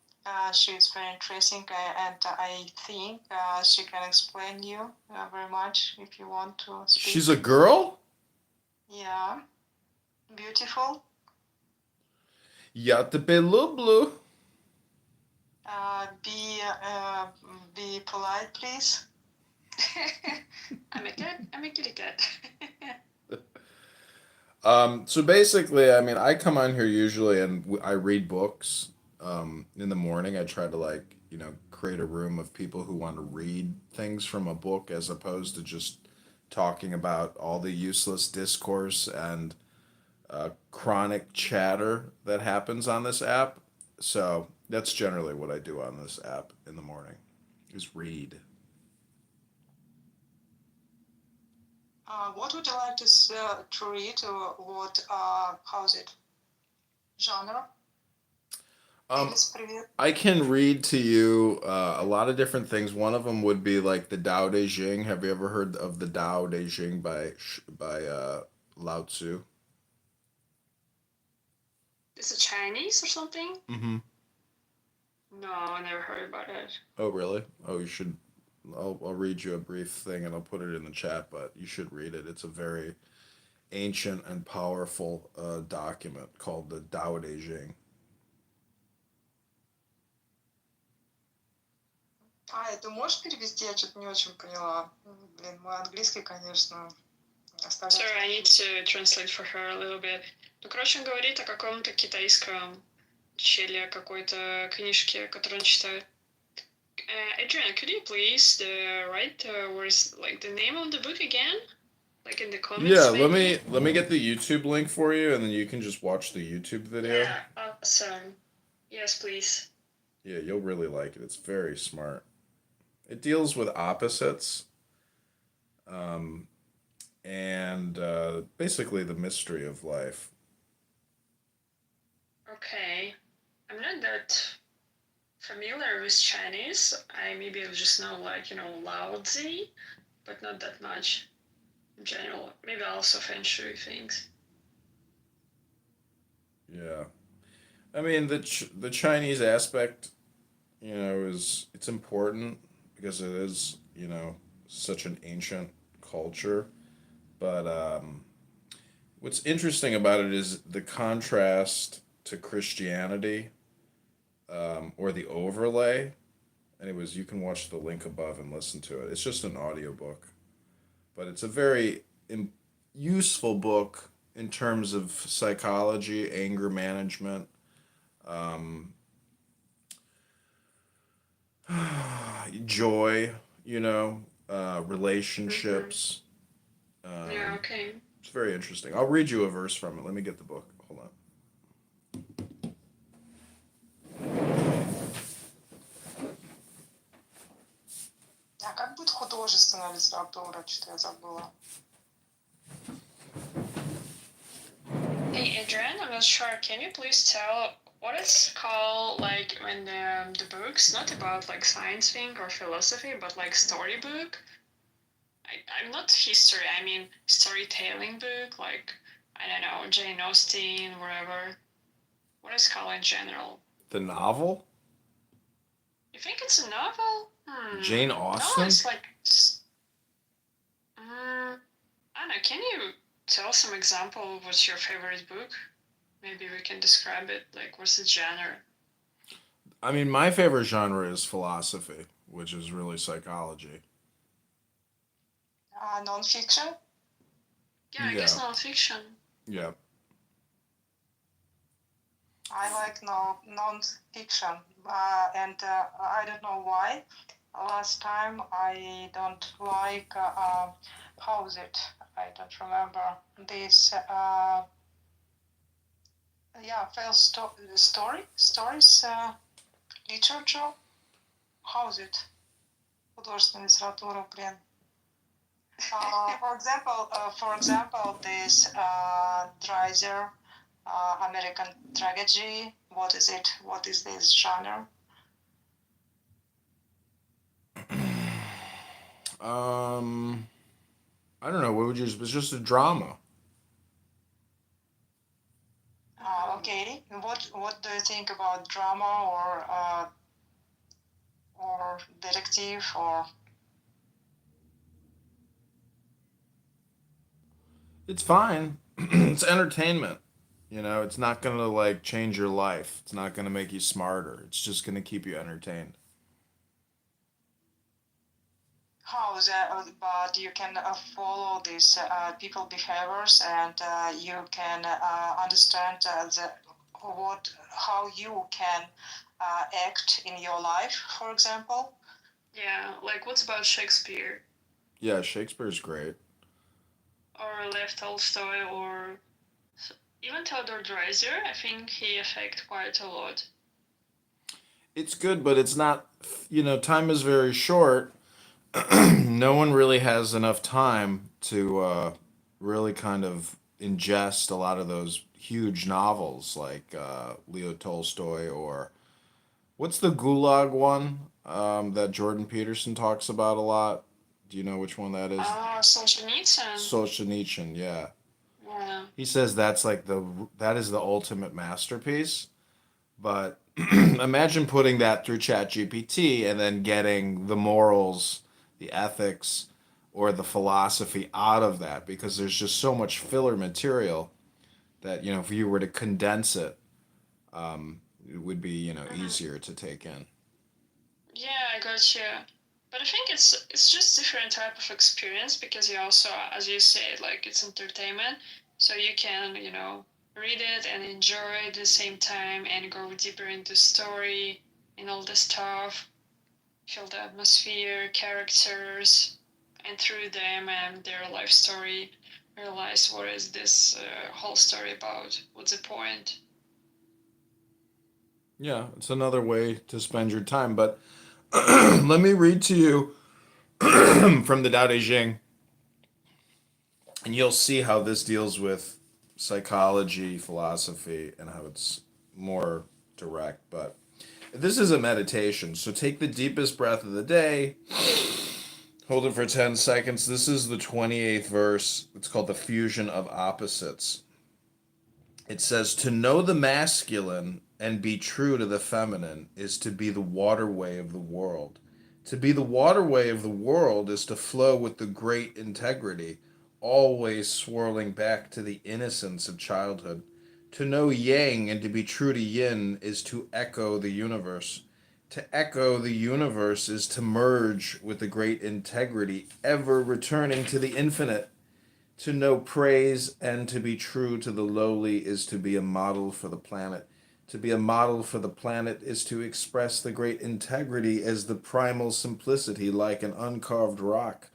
She's very interesting, and I think she can explain you very much if you want to speak. She's a girl? Yeah. Beautiful. Ja, te blue. Be polite, please. I'm a kitty cat. So basically, I mean, I come on here usually and I read books. In the morning, I try to create a room of people who want to read things from a book as opposed to just talking about all the useless discourse and chronic chatter that happens on this app. So that's generally what I do on this app in the morning, is read. What would you like to read? Or what? How's it? Genre? Ellis, привет. I can read to you a lot of different things. One of them would be like the Tao Te Ching. Have you ever heard of the Tao Te Ching by Lao Tzu? Is it Chinese or something? Mm-hmm. No, I never heard about it. Oh, really? Oh, you should. I'll read you a brief thing and I'll put it in the chat, but you should read it. It's a very ancient and powerful document called the Tao Te Ching. Это можешь перевести? Я что-то не очень поняла. Блин, мой английский, конечно, оставляет. Sorry, I need to translate for her a little bit. Ну, короче, он говорит о каком-то китайском челе какой-то книжке, которую он читает. Adrian, could you please write where's like the name of the book again? Like in the comments. Yeah, maybe? let me get the YouTube link for you, and then you can just watch the YouTube video. Yeah, awesome. Yes, please. Yeah, you'll really like it. It's very smart. It deals with opposites, and basically the mystery of life. Okay. I'm not that familiar with Chinese. I maybe just know like, Lao Tzu, but not that much in general. Maybe also Feng Shui things. Yeah, I mean the Chinese aspect, it's important because it is such an ancient culture, but what's interesting about it is the contrast to Christianity, or the overlay. Anyways, you can watch the link above and listen to it. It's just an audiobook, but it's a very useful book in terms of psychology, anger management, joy, relationships. Yeah, okay. It's very interesting. I'll read you a verse from it. Let me get the book. Hold on. А как будет художественная литература? Что-то я забыла. Hey, Adrian, I'm not sure. Can you please tell what it's called, like, when the book's not about, like, science thing or philosophy, but, like, storybook? I'm not history, I mean storytelling book, like, I don't know, Jane Austen, whatever. What is it called in general? The novel? You think it's a novel? Jane Austen? No, it's like... I don't know, can you tell some example of what's your favorite book? Maybe we can describe it, like, what's the genre? I mean, my favorite genre is philosophy, which is really psychology. Non-fiction? Yeah, I guess non-fiction. Yeah. I like non-fiction, and I don't know why. Last time I don't like, how is it? I don't remember this. Stories, literature. How is it? Художественная литература, блин. For example, this Dreiser, American Tragedy. What is it? What is this genre? I don't know. What would you? It's just a drama. Okay. What do you think about drama or detective or? It's fine. It's entertainment. It's not gonna like change your life. It's not gonna make you smarter. It's just gonna keep you entertained. How is that? But you can follow these people behaviors, and you can understand how you can act in your life, for example. Yeah, like what's about Shakespeare? Yeah, Shakespeare's great. Or Lev Tolstoy, or even Theodore Dreiser. I think he affects quite a lot. It's good, but it's not. Time is very short. No one really has enough time to really kind of ingest a lot of those huge novels like Leo Tolstoy, or what's the Gulag one that Jordan Peterson talks about a lot? Do you know which one that is? Solzhenitsyn. Solzhenitsyn, yeah. Yeah. He says that is the ultimate masterpiece. But imagine putting that through ChatGPT and then getting the morals, the ethics, or the philosophy out of that, because there's just so much filler material that, if you were to condense it, it would be, easier to take in. Yeah, I got you. But I think it's just different type of experience, because you also, as you said, like, it's entertainment, so you can, read it and enjoy it at the same time and go deeper into story and all the stuff, feel the atmosphere, characters, and through them and their life story, realize what is this whole story about, what's the point. Yeah, it's another way to spend your time. But let me read to you from the Tao Te Ching, and you'll see how this deals with psychology, philosophy, and how it's more direct. But this is a meditation, so take the deepest breath of the day, hold it for 10 seconds. This is the 28th verse. It's called the fusion of opposites. It says, to know the masculine and be true to the feminine is to be the waterway of the world. To be the waterway of the world is to flow with the great integrity, always swirling back to the innocence of childhood. To know yang and to be true to yin is to echo the universe. To echo the universe is to merge with the great integrity, ever returning to the infinite. To know praise and to be true to the lowly is to be a model for the planet. To be a model for the planet is to express the great integrity as the primal simplicity, like an uncarved rock.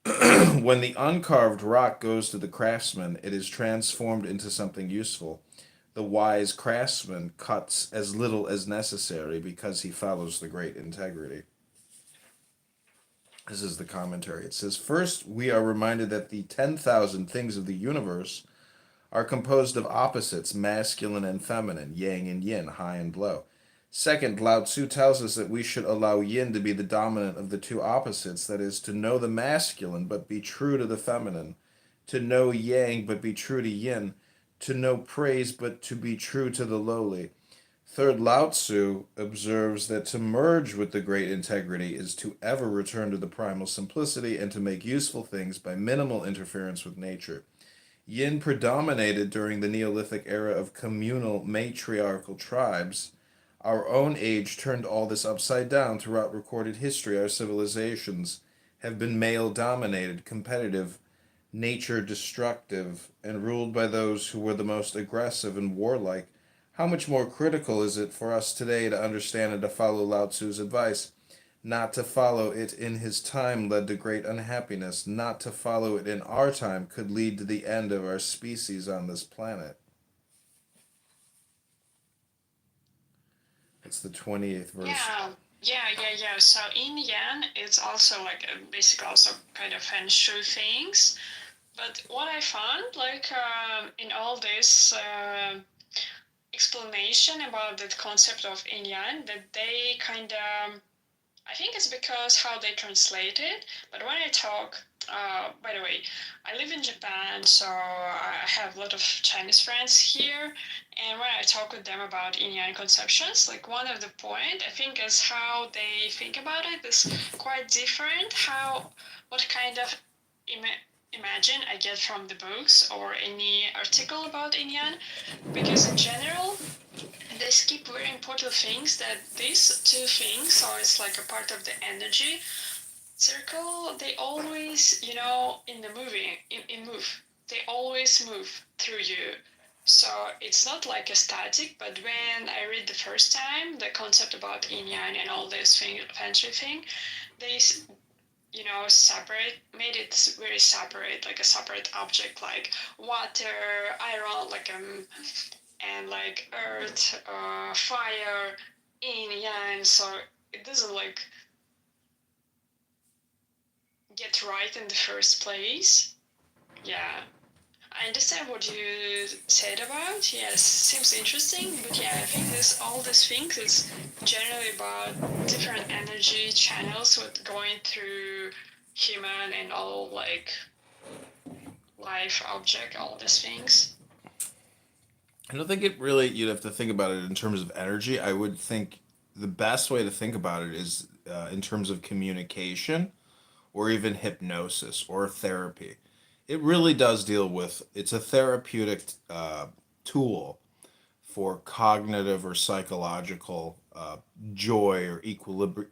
When the uncarved rock goes to the craftsman, it is transformed into something useful. The wise craftsman cuts as little as necessary because he follows the great integrity. This is the commentary. It says, first, we are reminded that the 10,000 things of the universe are composed of opposites, masculine and feminine, yang and yin, high and low. Second, Lao Tzu tells us that we should allow yin to be the dominant of the two opposites, that is, to know the masculine but be true to the feminine, to know yang but be true to yin, to know praise but to be true to the lowly. Third, Lao Tzu observes that to merge with the great integrity is to ever return to the primal simplicity and to make useful things by minimal interference with nature. Yin predominated during the Neolithic era of communal matriarchal tribes. Our own age turned all this upside down. Throughout recorded history, our civilizations have been male-dominated, competitive, nature-destructive, and ruled by those who were the most aggressive and warlike. How much more critical is it for us today to understand and to follow Lao Tzu's advice? Not to follow it in his time led to great unhappiness. Not to follow it in our time could lead to the end of our species on this planet. It's the 28th verse. Yeah. So in Yan, it's also like basically also kind of feng shui things. But what I found, like in all this explanation about the concept of yin yang, that they kind of, I think it's because how they translate it. But when I talk, by the way, I live in Japan, so I have a lot of Chinese friends here. And when I talk with them about yin yang conceptions, like one of the point I think is how they think about it is quite different. What kind of imagine I get from the books or any article about yin yang, because in general they skip very important things, that these two things, so it's like a part of the energy circle, they always, in the movie, they always move through you. So it's not like a static, but when I read the first time, the concept about yin yang and all this feng shui thing, they, made it very separate, like a separate object, like water, iron, and like earth, fire, yin yang. So it doesn't get right in the first place. Yeah. I understand what you said about. Yes, seems interesting, but yeah, I think this all these things is generally about different energy channels with going through human and all like life object, all these things. I don't think it really, you'd have to think about it in terms of energy. I would think the best way to think about it is in terms of communication or even hypnosis or therapy. It really does deal with, it's a therapeutic tool for cognitive or psychological joy or equilibrium,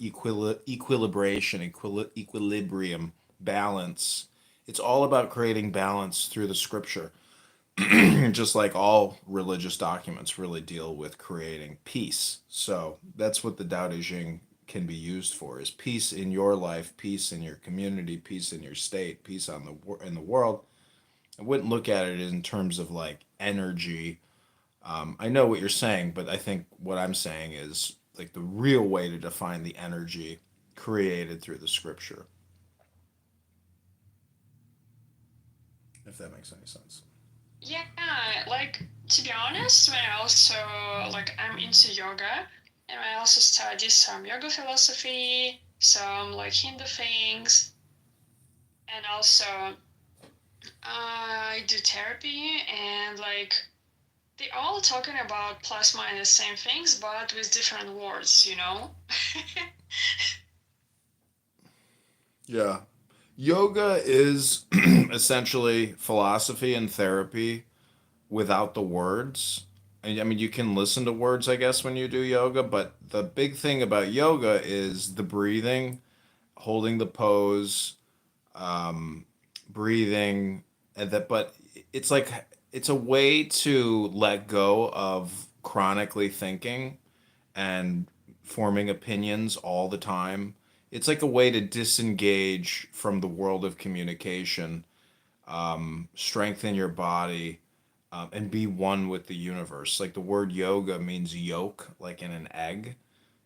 balance. It's all about creating balance through the scripture. Just like all religious documents really deal with creating peace. So that's what the Tao Te Ching can be used for, is peace in your life, peace in your community, peace in your state, peace on in the world. I wouldn't look at it in terms of like energy. I know what you're saying, but I think what I'm saying is like the real way to define the energy created through the scripture. If that makes any sense. Yeah, like to be honest, when I also like I'm into yoga, and I also study some yoga philosophy, some like Hindu things, and also I do therapy, and like they all talking about plus minus same things, but with different words, you know. Yeah. Yoga is essentially philosophy and therapy without the words. And I mean, you can listen to words, I guess, when you do yoga, but the big thing about yoga is the breathing, holding the pose, um, breathing, and that. But it's like it's a way to let go of chronically thinking and forming opinions all the time. It's like a way to disengage from the world of communication, strengthen your body, and be one with the universe. Like the word yoga means yolk, like in an egg.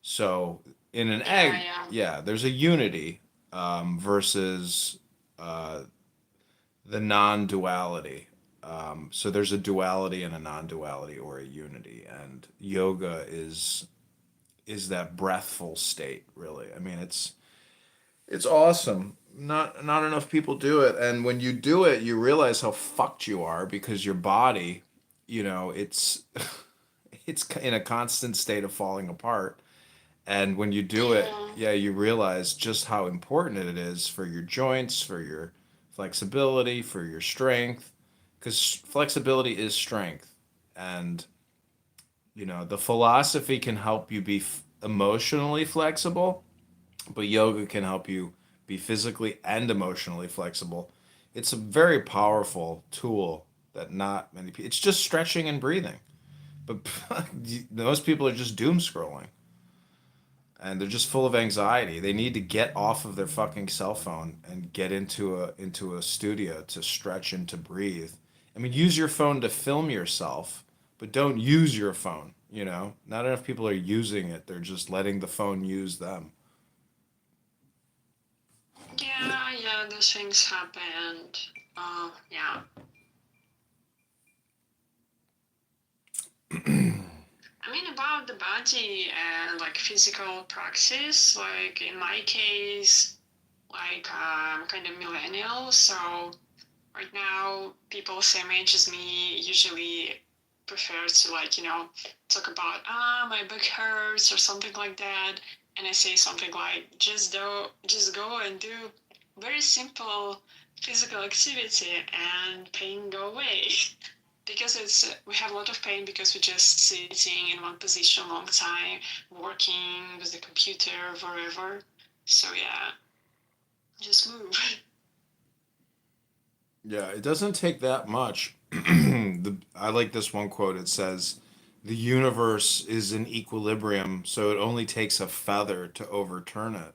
So in an egg, yeah, there's a unity versus uh, the non-duality. So there's a duality and a non-duality or a unity, and yoga is that breathful state, really. I mean, it's awesome. Not enough people do it, and when you do it, you realize how fucked you are because your body, it's it's in a constant state of falling apart. And when you do it, yeah, you realize just how important it is for your joints, for your flexibility, for your strength, because flexibility is strength. And the philosophy can help you be emotionally flexible, but yoga can help you be physically and emotionally flexible. It's a very powerful tool that not many people, it's just stretching and breathing. But most people are just doom scrolling and they're just full of anxiety. They need to get off of their fucking cell phone and get into a studio to stretch and to breathe. I mean, use your phone to film yourself, but don't use your phone, Not enough people are using it. They're just letting the phone use them. Yeah, those things happened. Yeah. I mean, about the body and like physical praxis, like in my case, like I'm kind of millennial, so right now people same age as me usually prefer to talk about my back hurts or something like that, and I say something like just go and do very simple physical activity and pain go away. Because we have a lot of pain because we're just sitting in one position a long time, working with the computer, wherever. So yeah, just move. Yeah, it doesn't take that much. I like this one quote. It says, "The universe is in equilibrium, so it only takes a feather to overturn it."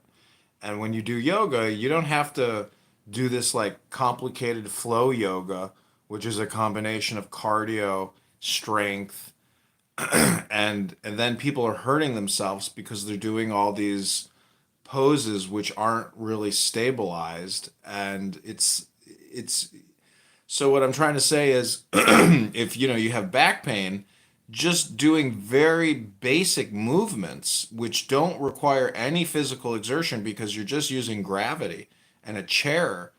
And when you do yoga, you don't have to do this like complicated flow yoga, which is a combination of cardio, strength, and then people are hurting themselves because they're doing all these poses which aren't really stabilized, and it's so what I'm trying to say is if you have back pain, just doing very basic movements which don't require any physical exertion because you're just using gravity and a chair.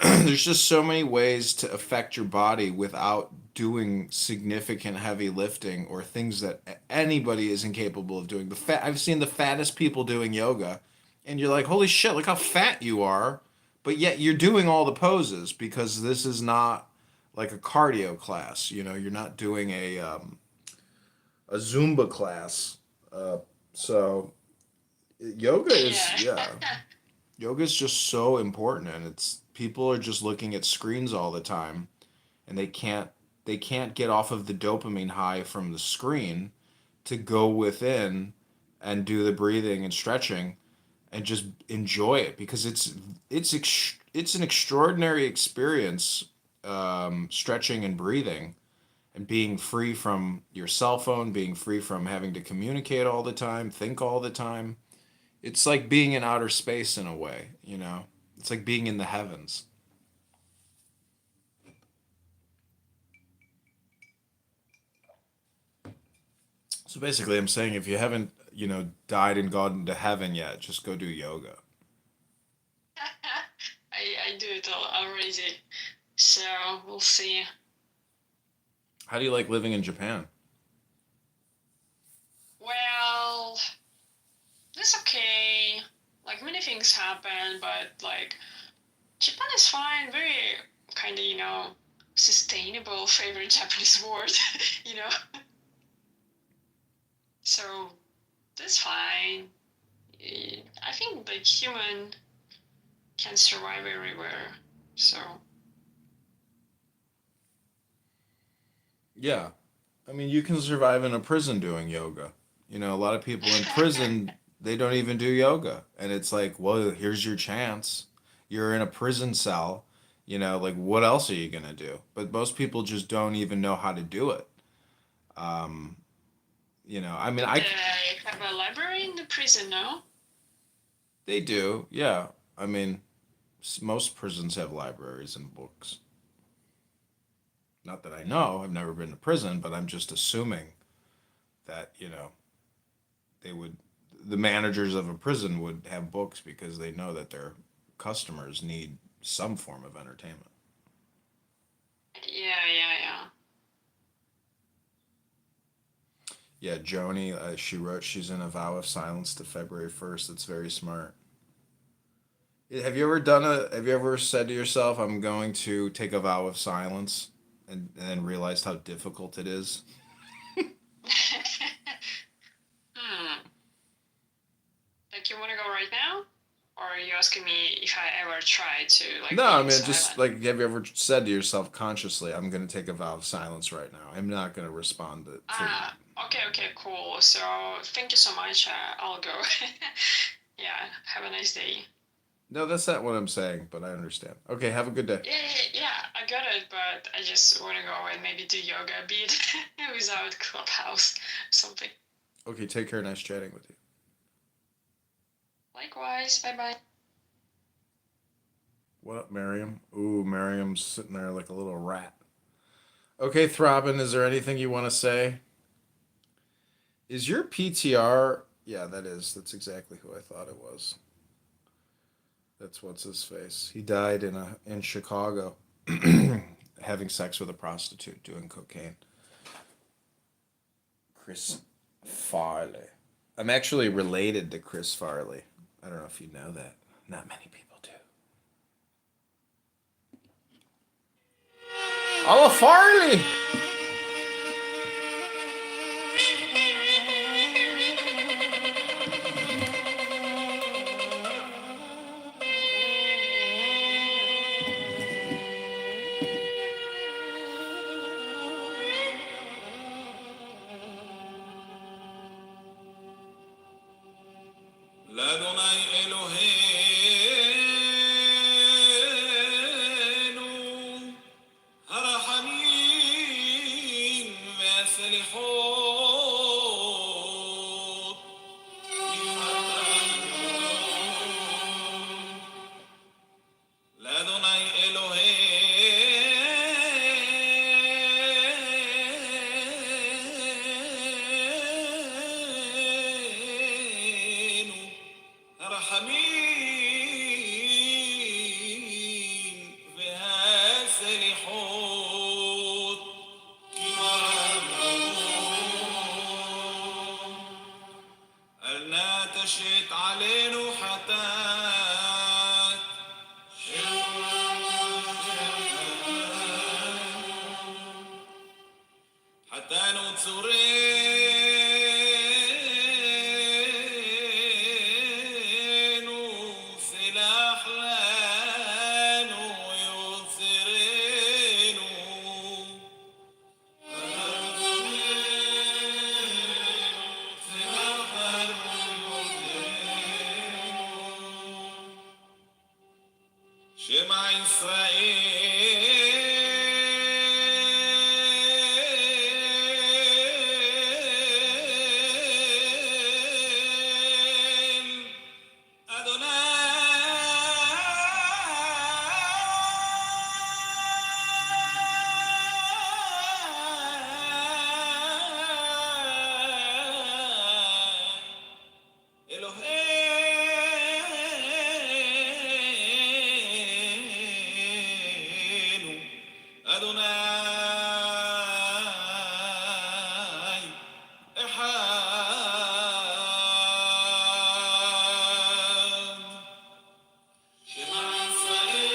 There's just so many ways to affect your body without doing significant heavy lifting or things that anybody is incapable of doing. I've seen the fattest people doing yoga, and you're like, holy shit, look how fat you are, but yet you're doing all the poses because this is not like a cardio class. You're not doing a Zumba class. So yoga is yoga is just so important, and people are just looking at screens all the time, and they can't get off of the dopamine high from the screen to go within and do the breathing and stretching and just enjoy it, because it's an extraordinary experience, stretching and breathing and being free from your cell phone, being free from having to communicate all the time, think all the time. It's like being in outer space in a way, It's like being in the heavens. So basically, I'm saying if you haven't, died and gone to heaven yet, just go do yoga. I do it already, so we'll see. How do you like living in Japan? Well, it's okay. Like, many things happen, but like, Japan is fine. Very kind of, sustainable, favorite Japanese word, So that's fine. I think like human can survive everywhere. So Yeah. I mean, you can survive in a prison doing yoga. A lot of people in prison, they don't even do yoga. And it's like, well, here's your chance. You're in a prison cell. Like, what else are you going to do? But most people just don't even know how to do it. I mean, they have a library in the prison, no? They do, yeah. I mean, most prisons have libraries and books. Not that I know. I've never been to prison, but I'm just assuming that, the managers of a prison would have books because they know that their customers need some form of entertainment. Yeah. Yeah, Joni, she wrote she's in a vow of silence to February 1st. That's very smart. Have you ever said to yourself, I'm going to take a vow of silence, and then realized how difficult it is? Like, you want to go right now? Or are you asking me if I ever try to, like, No, I mean, silent? just like, have you ever said to yourself consciously, I'm going to take a vow of silence right now. I'm not going to respond to Okay, cool. So, thank you so much. I'll go. Yeah, have a nice day. No, that's not what I'm saying, but I understand. Okay, have a good day. Yeah, I got it, but I just want to go and maybe do yoga a bit without Clubhouse or something. Okay, take care. Nice chatting with you. Likewise, bye-bye. What up, Miriam? Ooh, Miriam's sitting there like a little rat. Okay, Throbbing, is there anything you want to say? Is your PTR... Yeah, that is. That's exactly who I thought it was. That's what's his face. He died in Chicago, having sex with a prostitute, doing cocaine. Chris Farley. I'm actually related to Chris Farley. I don't know if you know that. Not many people do. I'm a Farley! جنات شئت علينا حتات حتى نتصرين سلاح لانو يوثرين شمع إسرائيل Eloheinu Adonai Echad Shema Yisrael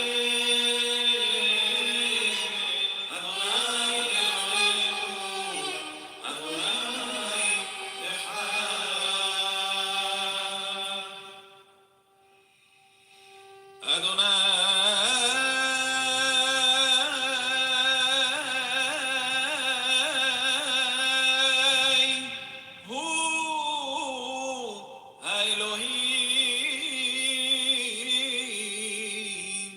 Adonai Eloheinu Adonai Echad Adonai Hu Elohim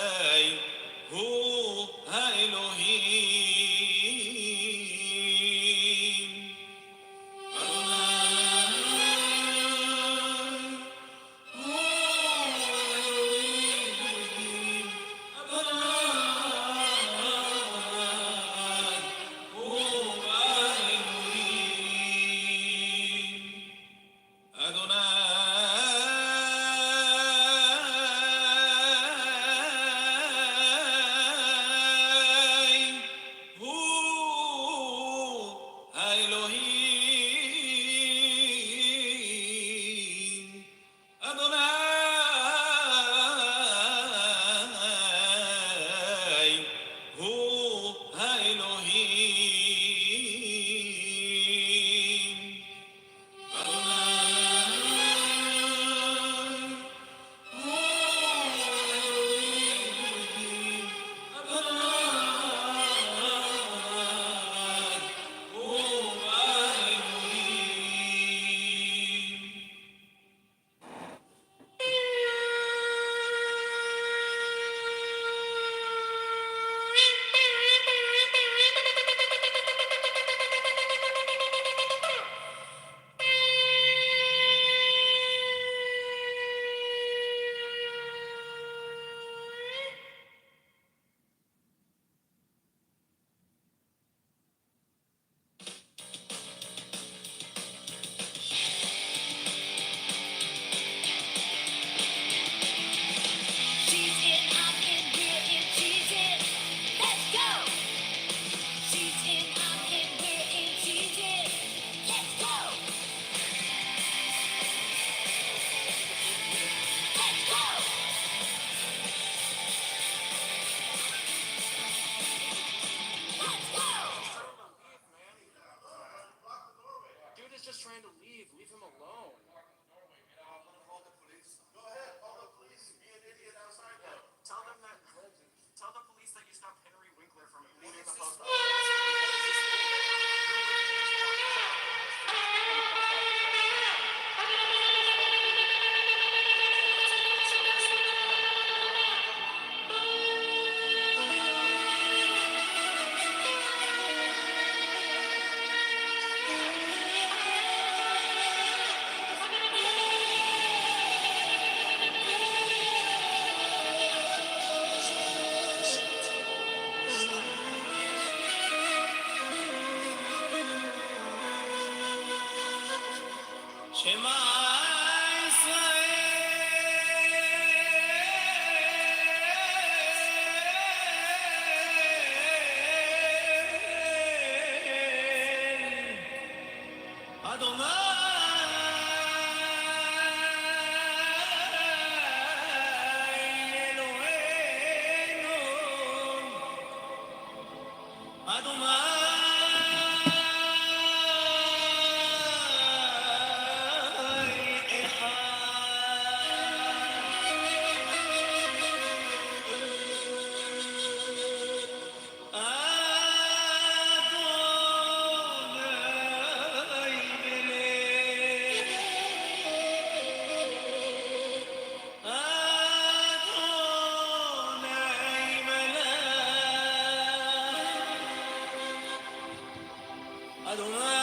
Adonai Hu Elohim Adonai Hu Elohim Adonai Hu Elohim Dude is just trying to leave. Leave him alone. Tell them that. Tell the police that you stopped Henry Winkler from leaving the post office. Shema Yisrael Adonai.